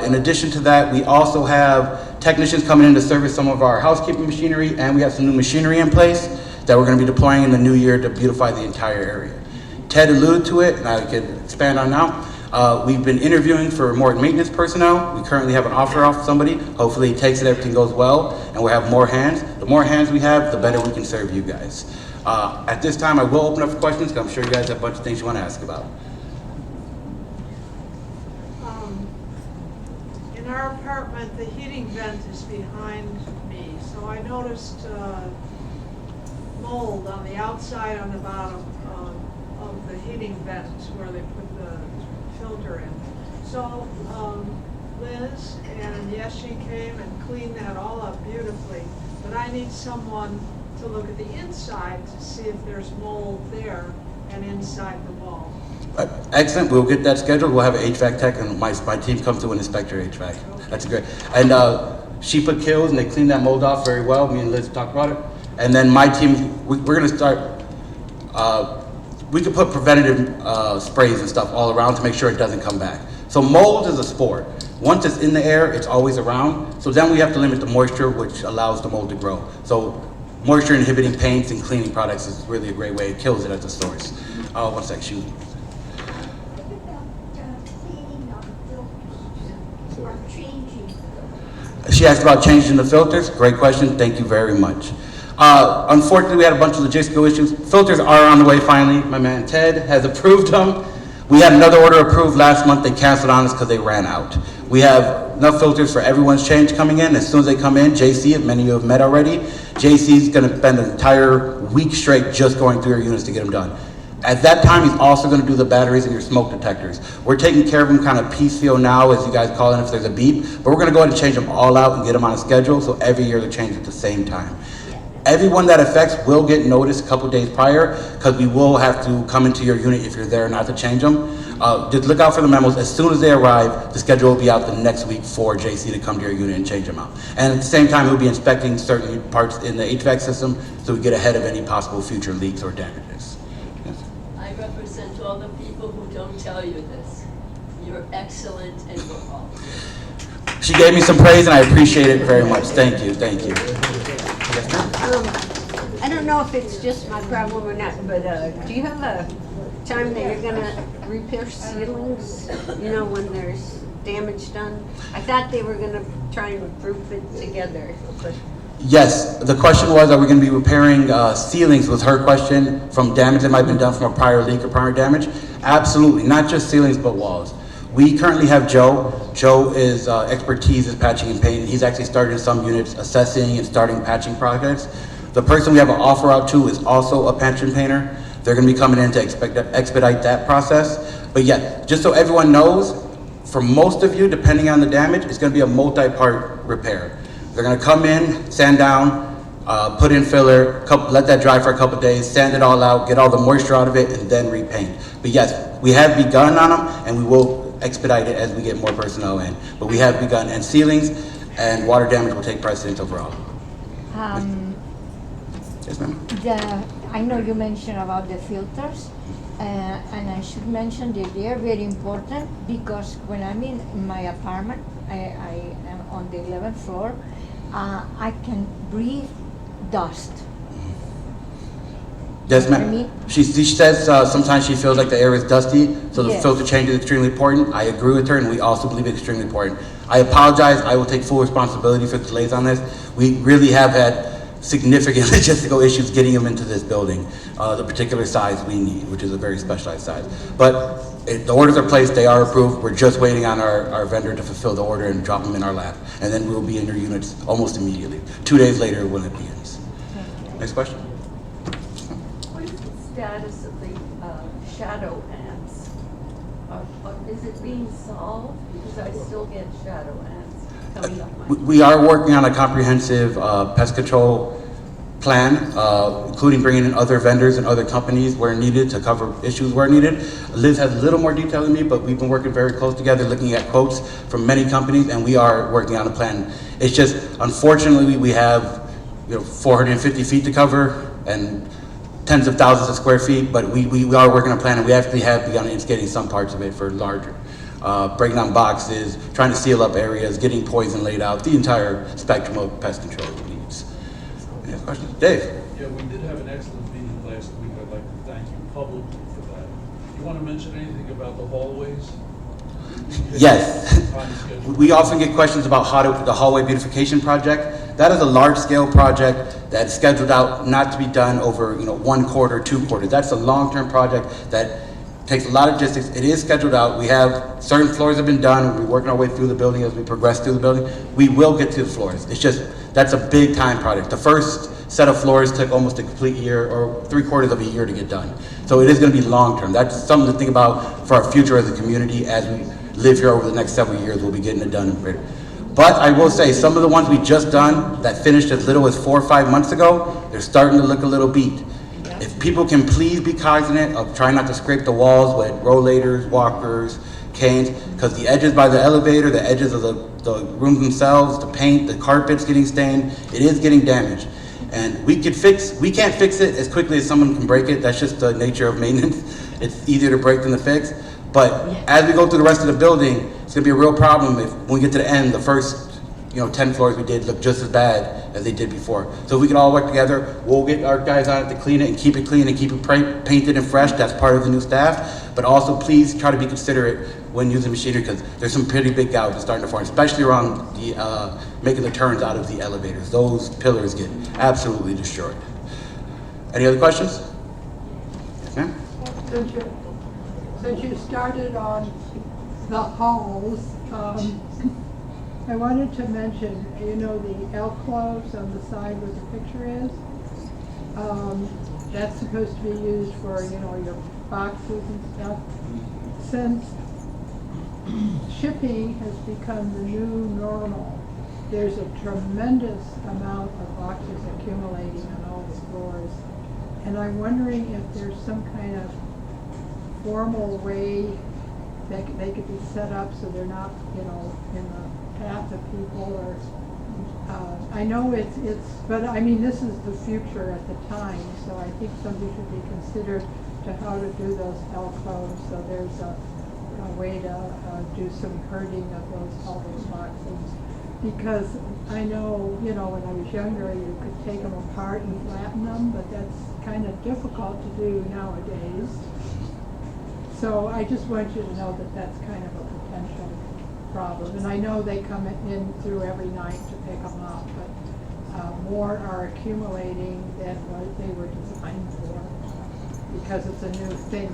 In addition to that, we also have technicians coming in to service some of our housekeeping machinery, and we have some new machinery in place that we're gonna be deploying in the new year to beautify the entire area. Ted alluded to it, and I can expand on now. We've been interviewing for more maintenance personnel. We currently have an offer off somebody. Hopefully he takes it, everything goes well, and we'll have more hands. The more hands we have, the better we can serve you guys. At this time, I will open up for questions, because I'm sure you guys have a bunch of things you want to ask about. In our apartment, the heating vent is behind me, so I noticed mold on the outside, on the bottom of the heating vent where they put the filter in. So Liz and Yeshi came and cleaned that all up beautifully, but I need someone to look at the inside to see if there's mold there and inside the wall. Excellent, we'll get that scheduled. We'll have an HVAC tech, and my team comes to and inspect your HVAC. Okay. That's great. And she put kills, and they cleaned that mold off very well. Me and Liz talked about it. And then my team, we're gonna start, we could put preventative sprays and stuff all around to make sure it doesn't come back. So mold is a spore. Once it's in the air, it's always around. So then we have to limit the moisture, which allows the mold to grow. So moisture inhibiting paints and cleaning products is really a great way. It kills it at the source. One sec, shoot. She asked about changing the filters. Great question. Thank you very much. Unfortunately, we had a bunch of logistical issues. Filters are on the way finally. My man Ted has approved them. We had another order approved last month. They canceled on us because they ran out. We have enough filters for everyone's change coming in. As soon as they come in, JC, if many of you have met already, JC's going to spend an entire week straight just going through your units to get them done. At that time, he's also going to do the batteries and your smoke detectors. We're taking care of them kind of piecemeal now, as you guys call it, if there's a beep. But we're going to go ahead and change them all out and get them on a schedule, so every year they're changed at the same time. Everyone that affects will get notice a couple days prior, because we will have to come into your unit if you're there not to change them. Just look out for the memos. As soon as they arrive, the schedule will be out the next week for JC to come to your unit and change them out. And at the same time, we'll be inspecting certain parts in the HVAC system so we get ahead of any possible future leaks or damages. I represent all the people who don't tell you this. You're excellent and we're all. She gave me some praise and I appreciate it very much. Thank you, thank you. I don't know if it's just my problem or not, but do you have a time that you're gonna repair ceilings? You know, when there's damage done? I thought they were gonna try and group it together, but. Yes, the question was, are we going to be repairing ceilings, was her question, from damage that might have been done from a prior leak or prior damage? Absolutely, not just ceilings, but walls. We currently have Joe. Joe is expertise is patching and painting. He's actually started in some units assessing and starting patching projects. The person we have an offer out to is also a patch and painter. They're going to be coming in to expedite that process. But yeah, just so everyone knows, for most of you, depending on the damage, it's going to be a multi-part repair. They're going to come in, sand down, put in filler, let that dry for a couple days, sand it all out, get all the moisture out of it, and then repaint. But yes, we have begun on them, and we will expedite it as we get more personnel in. But we have begun, and ceilings and water damage will take precedence overall. Yes, ma'am. I know you mentioned about the filters, and I should mention that they are very important, because when I'm in my apartment, I am on the 11th floor, I can breathe dust. Yes, I ma'am. mean, She says sometimes she feels like the air is dusty, so the Yes. filter change is extremely important. I agree with her, and we also believe it's extremely important. I apologize. I will take full responsibility for the delays on this. We really have had significant logistical issues getting them into this building, the particular size we need, which is a very specialized size. But the orders are placed, they are approved. We're just waiting on our vendor to fulfill the order and drop them in our lab. And then we'll be in your units almost immediately. 2 days later when it begins. Next question? What is the status of the shadow ants? Is it being solved? Because I still get shadow ants coming up my. We are working on a comprehensive pest control plan, including bringing in other vendors and other companies where needed to cover issues where needed. Liz has a little more detail than me, but we've been working very close together, looking at quotes from many companies, and we are working on a plan. It's just, unfortunately, we have 450 feet to cover and tens of thousands of square feet, but we are working on a plan, and we actually have begun insulating some parts of it for larger. Breaking down boxes, trying to seal up areas, getting poison laid out, the entire spectrum of pest control needs. Any other questions? Dave? Yeah, we did have an excellent meeting last week. I'd like to thank you publicly for that. You want to mention anything about the hallways? Yes. Time schedule? We often get questions about the hallway beautification project. That is a large-scale project that's scheduled out not to be done over 1 quarter, 2 quarters. That's a long-term project that takes a lot of logistics. It is scheduled out. We have certain floors have been done. We're working our way through the building as we progress through the building. We will get to the floors. It's just, that's a big time project. The first set of floors took almost a complete year or 3/4 of a year to get done. So it is going to be long-term. That's something to think about for our future as a community. As we live here over the next several years, we'll be getting it done. But I will say, some of the ones we just done that finished as little as 4 or 5 months ago, they're starting to look a little beat. If people can please be cognizant of trying not to scrape the walls with rollators, walkers, canes, because the edges by the elevator, the edges of the rooms themselves, the paint, the carpet's getting stained, it is getting damaged. And we can't fix it as quickly as someone can break it. That's just the nature of maintenance. It's easier to break than to fix. But as we go through the rest of the building, it's gonna be a real problem if when we get to the end, the first 10 floors we did look just as bad as they did before. So if we can all work together, we'll get our guys on it to clean it and keep it clean and keep it painted and fresh. That's part of the new staff. But also please try to be considerate when using machinery, because there's some pretty big gouges starting to form, especially around the making the turns out of the elevators. Those pillars get absolutely destroyed. Any other questions? Yes, ma'am? Since you started on the halls, I wanted to mention, the alcoves on the side where the picture is. That's supposed to be used for, your boxes and stuff. Since shipping has become the new normal, there's a tremendous amount of boxes accumulating on all the floors. And I'm wondering if there's some kind of formal way that they could be set up so they're not, in the path of people, or I know it's but I mean, this is the future at the time, so I think something should be considered to how to do those alcoves, so there's a way to do some herding of all those boxes. Because I know, when I was younger, you could take them apart and flatten them, but that's kind of difficult to do nowadays. So I just want you to know that that's kind of a potential problem. And I know they come in through every night to pick them up, but more are accumulating than what they were designed for, because it's a new thing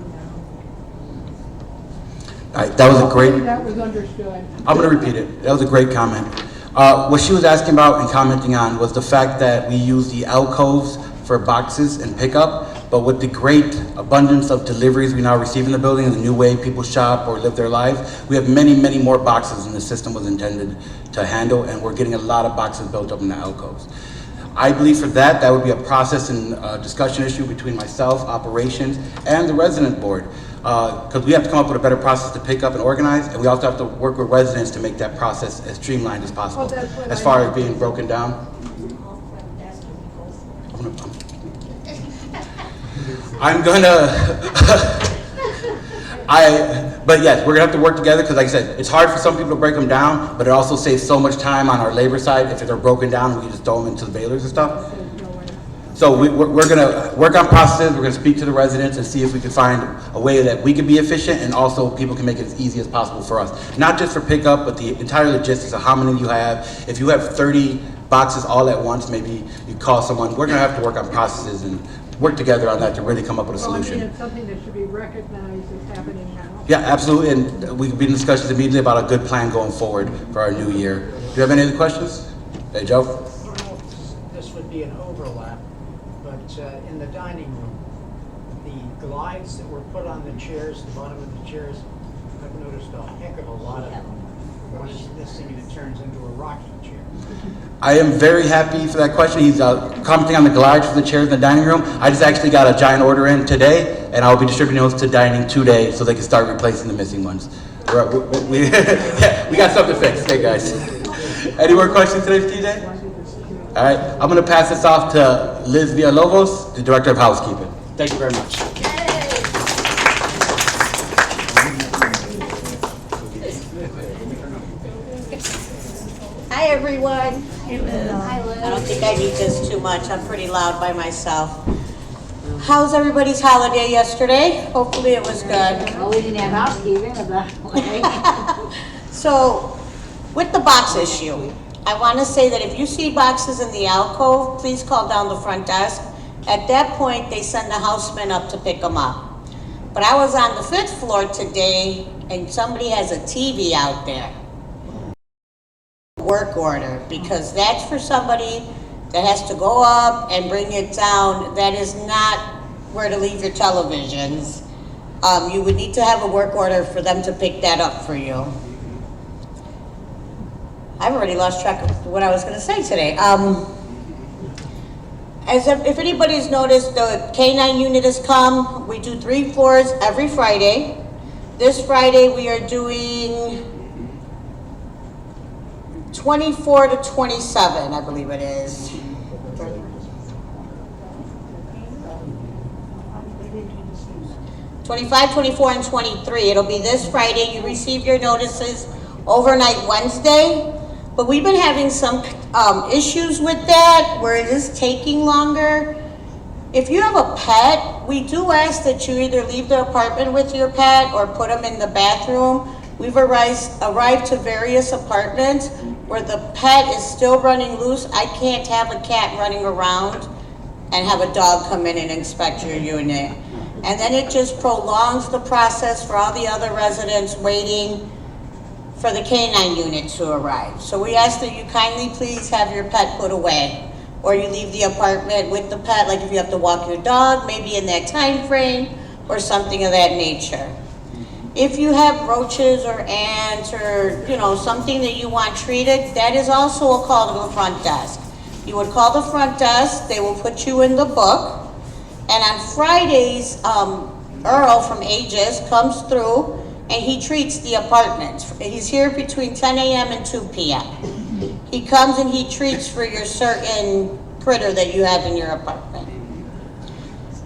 now. That was a great. Hopefully that was understood. I'm going to repeat it. That was a great comment. What she was asking about and commenting on was the fact that we use the alcoves for boxes and pickup, but with the great abundance of deliveries we now receive in the building and the new way people shop or live their lives, we have many, many more boxes than the system was intended to handle, and we're getting a lot of boxes built up in the alcoves. I believe for that would be a process and discussion issue between myself, operations, and the resident board. Because we have to come up with a better process to pick up and organize, and we also have to work with residents to make that process as streamlined as possible. As far as being broken down. But yes, we're gonna have to work together, because like I said, it's hard for some people to break them down, but it also saves so much time on our labor side. If they're broken down, we can just throw them into the balers and stuff. So we're gonna work on processes, we're gonna speak to the residents and see if we can find a way that we can be efficient and also people can make it as easy as possible for us. Not just for pickup, but the entire logistics of how many you have. If you have 30 boxes all at once, maybe you call someone. We're gonna have to work on processes and work together on that to really come up with a solution. Well, I mean, it's something that should be recognized as happening now. Yeah, absolutely, and we've been in discussions immediately about a good plan going forward for our new year. Do you have any other questions? Hey, Joe? I don't know if this would be an overlap, but in the dining room, the glides that were put on the chairs, the bottom of the chairs, I've noticed a heck of a lot of them. One is missing and it turns into a rocking chair. I am very happy for that question. He's commenting on the glides for the chairs in the dining room. I just actually got a giant order in today, and I'll be distributing those to dining today so they can start replacing the missing ones. Yeah, we got something fixed. Hey, guys. Any more questions today, TJ? All right, I'm going to pass this off to Liz Villalobos, the Director of Housekeeping. Thank you very much. Hi, everyone. I don't think I need this too much. I'm pretty loud by myself. How's everybody's holiday yesterday? Hopefully it was good. Well, we didn't have housekeeping, but So, with the box issue, I want to say that if you see boxes in the alcove, please call down the front desk. At that point, they send the houseman up to pick them up. But I was on the 5th floor today, and somebody has a TV out there. Work order, because that's for somebody that has to go up and bring it down. That is not where to leave your televisions. You would need to have a work order for them to pick that up for you. I've already lost track of what I was going to say today. If anybody's noticed, the K-9 unit has come. We do 3 floors every Friday. This Friday we are doing 24 to 27, I believe it is. 25, 24, and 23. It'll be this Friday. You receive your notices overnight Wednesday. But we've been having some issues with that, where it is taking longer. If you have a pet, we do ask that you either leave the apartment with your pet or put them in the bathroom. We've arrived to various apartments where the pet is still running loose. I can't have a cat running around and have a dog come in and inspect your unit. And then it just prolongs the process for all the other residents waiting for the K-9 unit to arrive. So we ask that you kindly please have your pet put away, or you leave the apartment with the pet, like if you have to walk your dog, maybe in that time frame, or something of that nature. If you have roaches or ants or something that you want treated, that is also a call to the front desk. You would call the front desk, they will put you in the book, and on Fridays, Earl from Aegis comes through and he treats the apartments. He's here between 10 a.m. and 2 p.m. He comes and he treats for your certain critter that you have in your apartment.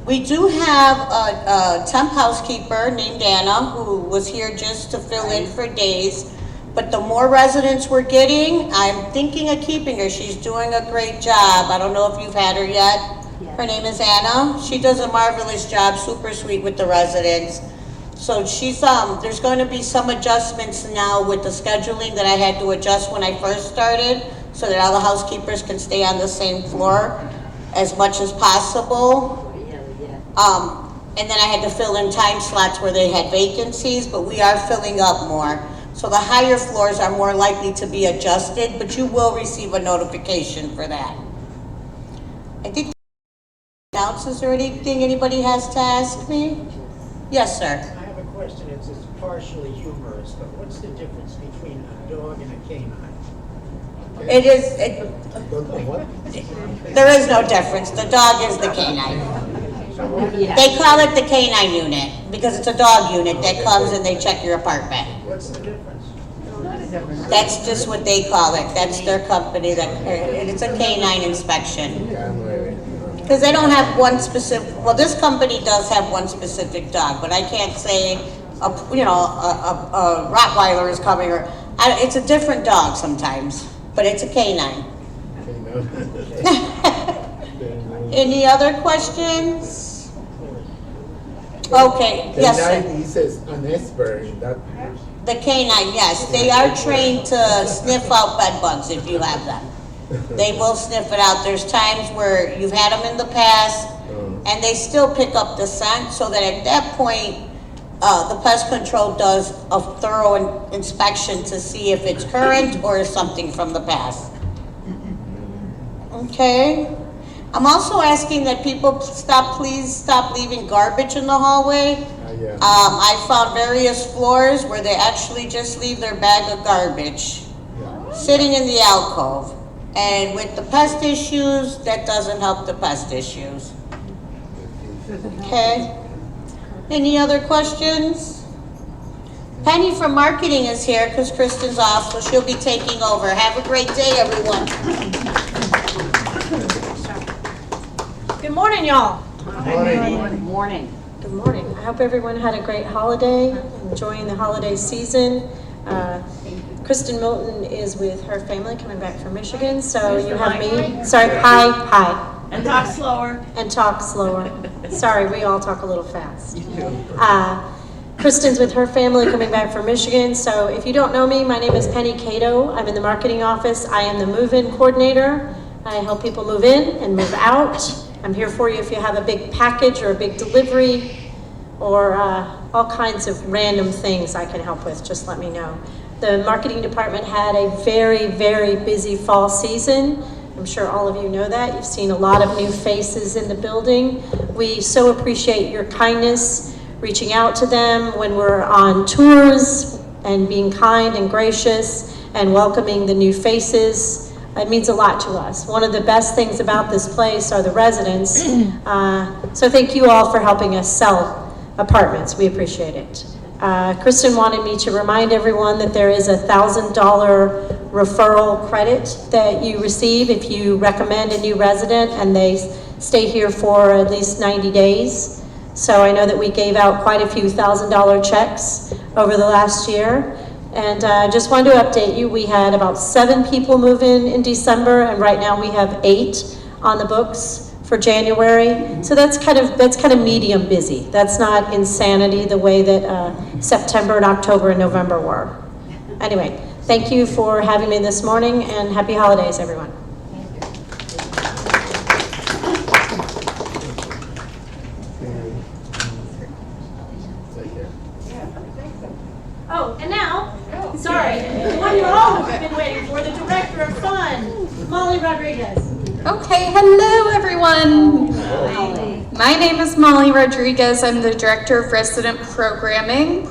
We do have a temp housekeeper named Anna who was here just to fill in for days. But the more residents we're getting, I'm thinking of keeping her. She's doing a great job. I don't know if you've had her yet. Her name is Anna. She does a marvelous job, super sweet with the residents. So she's, there's going to be some adjustments now with the scheduling that I had to adjust when I first started, so that all the housekeepers can stay on the same floor as much as possible. And then I had to fill in time slots where they had vacancies, but we are filling up more. So the higher floors are more likely to be adjusted, but you will receive a notification for that. I think is there anything anybody has to ask me? Yes, sir. I have a question. It's partially humorous, but what's the difference between a dog and a canine? There is no difference. The dog is the canine. They call it the K-9 unit because it's a dog unit that comes and they check your apartment. What's the difference? That's just what they call it. That's their company. It's a K-9 inspection. Because they don't have one specific, well, this company does have one specific dog, but I can't say, a Rottweiler is coming, or it's a different dog sometimes, but it's a K-9. Any other questions? Okay, The yes, sir. 90 says unaspirated, that, The canine, yes, they are trained to sniff out bed bugs if you have them. They will sniff it out. There's times where you've had them in the past, and they still pick up the scent, so that at that point, the pest control does a thorough inspection to see if it's current or something from the past. Okay. I'm also asking that people please stop leaving garbage in the hallway. yeah. I found various floors where they actually just leave their bag of garbage sitting in the alcove. And with the pest issues, that doesn't help the pest issues. Okay. Any other questions? Penny from marketing is here because Kristen's off, so she'll be taking over. Have a great day, everyone. Good morning, y'all. Morning. Morning. Good morning. I hope everyone had a great holiday, enjoying the holiday season. Kristen Milton is with her family coming back from Michigan, so you have me. Sorry, hi. And talk slower. And talk slower. Sorry, we all talk a little fast. Kristen's with her family coming back from Michigan, so if you don't know me, my name is Penny Cato. I'm in the marketing office. I am the move-in coordinator. I help people move in and move out. I'm here for you if you have a big package or a big delivery or all kinds of random things I can help with. Just let me know. The marketing department had a very, very busy fall season. I'm sure all of you know that. You've seen a lot of new faces in the building. We so appreciate your kindness, reaching out to them when we're on tours and being kind and gracious and welcoming the new faces. It means a lot to us. One of the best things about this place are the residents. So thank you all for helping us sell apartments. We appreciate it. Kristen wanted me to remind everyone that there is a $1,000 referral credit that you receive if you recommend a new resident and they stay here for at least 90 days. So I know that we gave out quite a few $1,000 checks over the last year. And I just wanted to update you, we had about 7 people move in December, and right now we have 8 on the books for January. So that's kind of medium busy. That's not insanity the way that September and October and November were. Anyway, thank you for having me this morning, and happy holidays, everyone. Oh, and now, sorry, the one you all have been waiting for, the Director of Fun, Molly Rodriguez. Okay, hello everyone. My name is Molly Rodriguez. I'm the Director of Resident Programming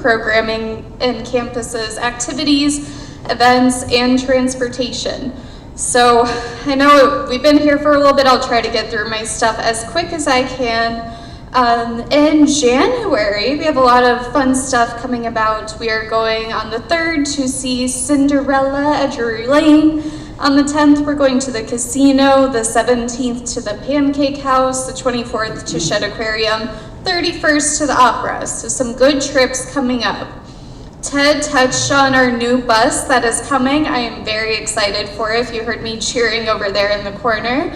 in campus's activities, events, and transportation. So I know we've been here for a little bit. I'll try to get through my stuff as quick as I can. In January, we have a lot of fun stuff coming about. We are going on the 3rd to see Cinderella at Drury Lane. On the 10th, we're going to the casino, the 17th to the Pancake House, the 24th to Shed Aquarium, 31st to the Opera. So some good trips coming up. Ted touched on our new bus that is coming. I am very excited for it, if you heard me cheering over there in the corner.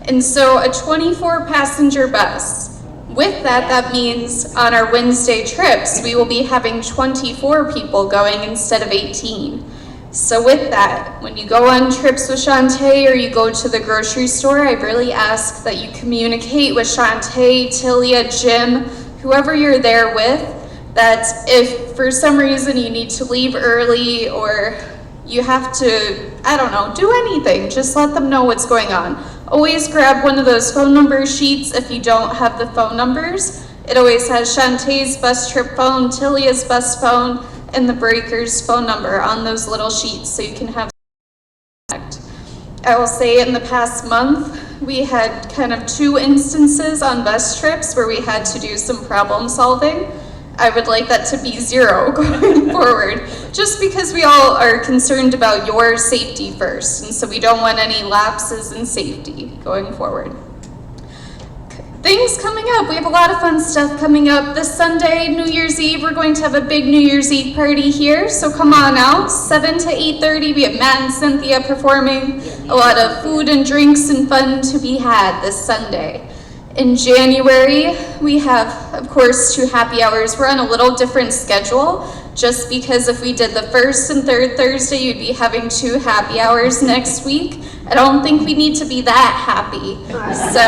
And so a 24-passenger bus. With that, that means on our Wednesday trips, we will be having 24 people going instead of 18. So with that, when you go on trips with Shantae or you go to the grocery store, I really ask that you communicate with Shantae, Tilia, Jim, whoever you're there with, that if for some reason you need to leave early or you have to, I don't know, do anything, just let them know what's going on. Always grab one of those phone number sheets if you don't have the phone numbers. It always has Shantae's bus trip phone, Tilia's bus phone, and the breaker's phone number on those little sheets so you can have contact. I will say in the past month, we had kind of 2 instances on bus trips where we had to do some problem solving. I would like that to be 0 going forward, just because we all are concerned about your safety first, and so we don't want any lapses in safety going forward. things coming up. We have a lot of fun stuff coming up. This Sunday, New Year's Eve, we're going to have a big New Year's Eve party here. So come on out, 7 to 8:30. We have Matt and Cynthia performing. A lot of food and drinks and fun to be had this Sunday. In January, we have, of course, 2 happy hours. We're on a little different schedule, just because if we did the first and third Thursday, you'd be having 2 happy hours next week. I don't think we need to be that happy. So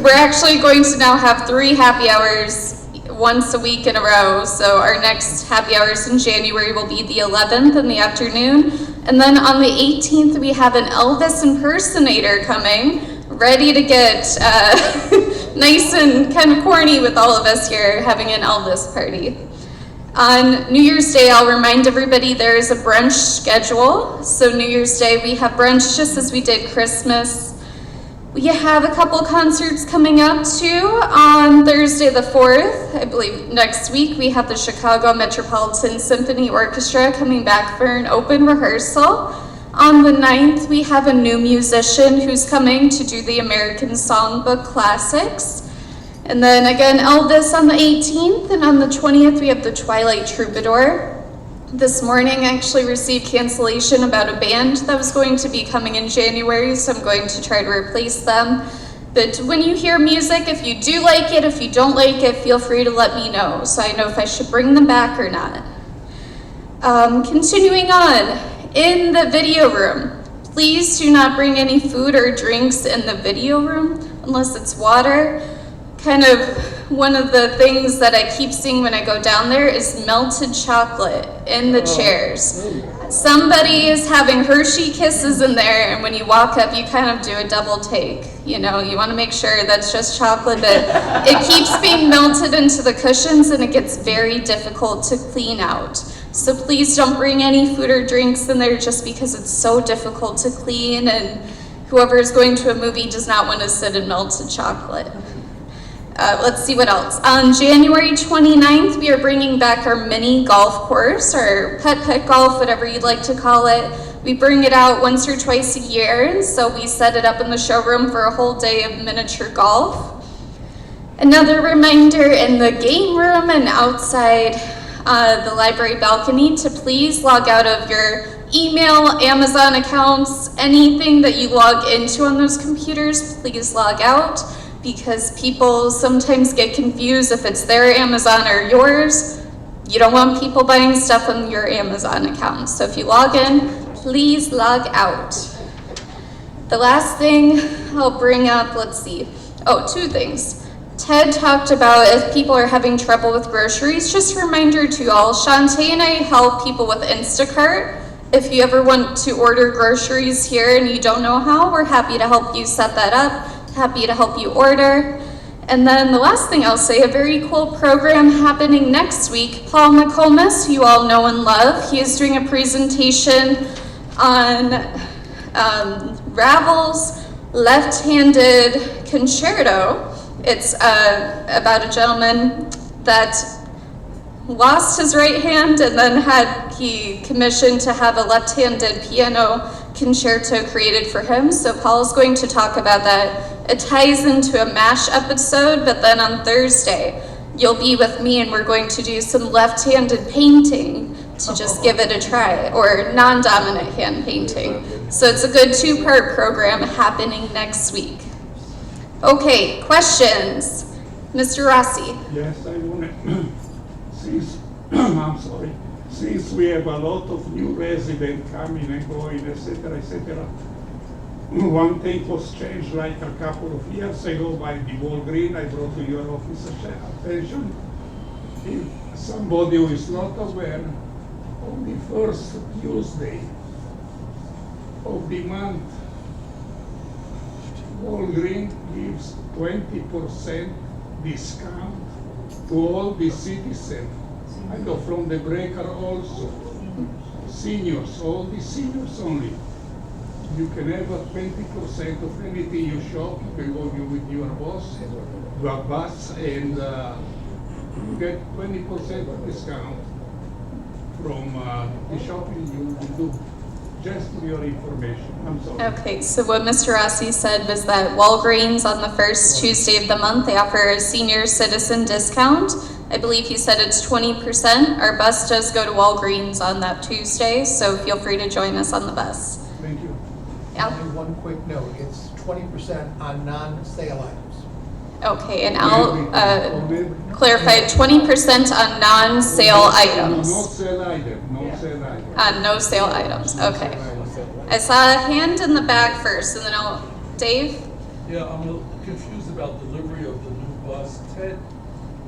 we're actually going to now have 3 happy hours once a week in a row. So our next happy hours in January will be the 11th in the afternoon. And then on the 18th, we have an Elvis impersonator coming, ready to get nice and kind of corny with all of us here having an Elvis party. On New Year's Day, I'll remind everybody there is a brunch schedule. So New Year's Day, we have brunch just as we did Christmas. We have a couple concerts coming up too. On Thursday the 4th, I believe next week, we have the Chicago Metropolitan Symphony Orchestra coming back for an open rehearsal. On the 9th, we have a new musician who's coming to do the American Songbook Classics. And then again, Elvis on the 18th, and on the 20th, we have the Twilight Troubadour. This morning, I actually received cancellation about a band that was going to be coming in January, so I'm going to try to replace them. But when you hear music, if you do like it, if you don't like it, feel free to let me know, so I know if I should bring them back or not. Continuing on, in the video room, please do not bring any food or drinks in the video room, unless it's water. Kind of one of the things that I keep seeing when I go down there is melted chocolate in the chairs. Somebody is having Hershey Kisses in there, and when you walk up, you kind of do a double take. You know, you want to make sure that's just chocolate, but it keeps being melted into the cushions, and it gets very difficult to clean out. So please don't bring any food or drinks in there just because it's so difficult to clean, and whoever is going to a movie does not want to sit in melted chocolate. Let's see what else. On January 29th, we are bringing back our mini golf course, or putt-putt golf, whatever you'd like to call it. We bring it out once or twice a year, and so we set it up in the showroom for a whole day of miniature golf. Another reminder in the game room and outside the library balcony to please log out of your email, Amazon accounts, anything that you log into on those computers, please log out. Because people sometimes get confused if it's their Amazon or yours. You don't want people buying stuff on your Amazon account. So if you log in, please log out. The last thing I'll bring up, let's see. Oh, 2 things. Ted talked about if people are having trouble with groceries, just a reminder to you all, Shantae and I help people with Instacart. If you ever want to order groceries here and you don't know how, we're happy to help you set that up. Happy to help you order. And then the last thing I'll say, a very cool program happening next week. Paul McComas, who you all know and love, he is doing a presentation on Ravel's left-handed concerto. It's about a gentleman that lost his right hand and then he commissioned to have a left-handed piano concerto created for him. So Paul's going to talk about that. It ties into a MASH episode, but then on Thursday, you'll be with me and we're going to do some left-handed painting to just give it a try, or non-dominant hand painting. So it's a good 2-part program happening next week. Okay, questions? Mr. Rossi. Yes, I want to, I'm sorry, since we have a lot of new residents coming and going, etc., one thing was changed like a couple of years ago by the Walgreen. I brought to your office attention. If somebody who is not aware, on the first Tuesday of the month, Walgreen gives 20% discount to all the citizens. I go from the breaker also. Seniors, all the seniors only. You can have a 20% of anything you shop. You can go with your boss, your bus, and you get 20% discount from the shopping you will do. just for your information. I'm sorry. Okay, so what Mr. Rossi said was that Walgreens on the first Tuesday of the month, they offer a senior citizen discount. I believe he said it's 20%. Our bus does go to Walgreens on that Tuesday, so feel free to join us on the bus. Thank you. Al? Only one quick note, it's 20% on non-sale items. Okay, and I'll clarify 20% on non-sale items. No sale item, no sale item. On no sale items, okay. I saw a hand in the back first, and then Dave? Yeah, I'm a little confused about delivery of the new bus.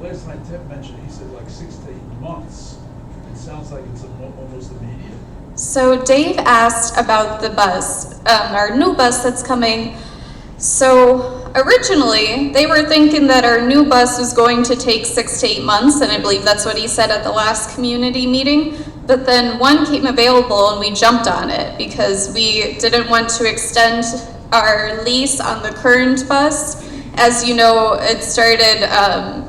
Last time Ted mentioned, he said like 6 to 8 months. It sounds like it's almost immediate. So Dave asked about the bus, our new bus that's coming. So originally, they were thinking that our new bus was going to take 6 to 8 months, and I believe that's what he said at the last community meeting. But then one came available and we jumped on it because we didn't want to extend our lease on the current bus. As you know, it started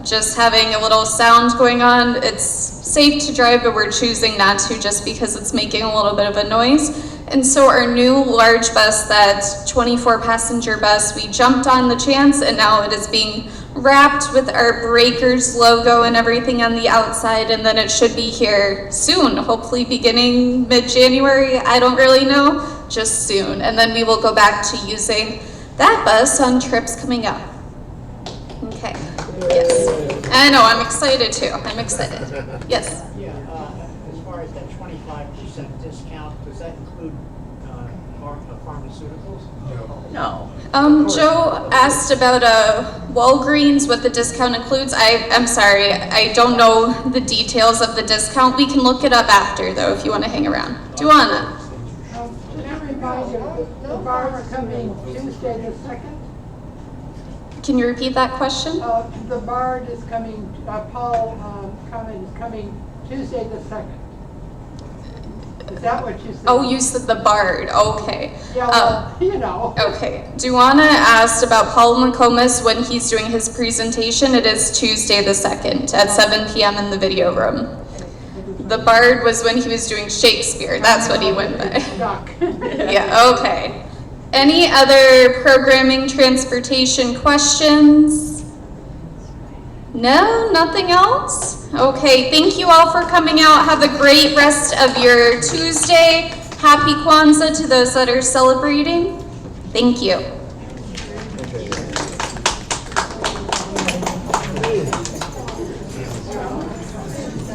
just having a little sound going on. It's safe to drive, but we're choosing not to just because it's making a little bit of a noise. And so our new large bus, that 24-passenger bus, we jumped on the chance, and now it is being wrapped with our Breakers logo and everything on the outside, and then it should be here soon, hopefully beginning mid-January. I don't really know, just soon. And then we will go back to using that bus on trips coming up. Okay, yes. I know, I'm excited too. I'm excited. Yes. Yeah, as far as that 25% discount, does that include pharmaceuticals? No. Joe asked about Walgreens, what the discount includes. I'm sorry, I don't know the details of the discount. We can look it up after though, if you want to hang around. Duana. Can I remind you, the bar's coming Tuesday the 2nd? Can you repeat that question? The bard is coming, Paul coming Tuesday the 2nd. Is that what you said? Oh, you said the Bard, okay. Yeah, well, you know. Okay, Duana asked about Paul McComas when he's doing his presentation. It is Tuesday the 2nd at 7 p.m. in the video room. The Bard was when he was doing Shakespeare, that's what he went by. Yeah, okay. Any other programming transportation questions? No, nothing else? Okay, thank you all for coming out. Have a great rest of your Tuesday. Happy Kwanzaa to those that are celebrating. Thank you.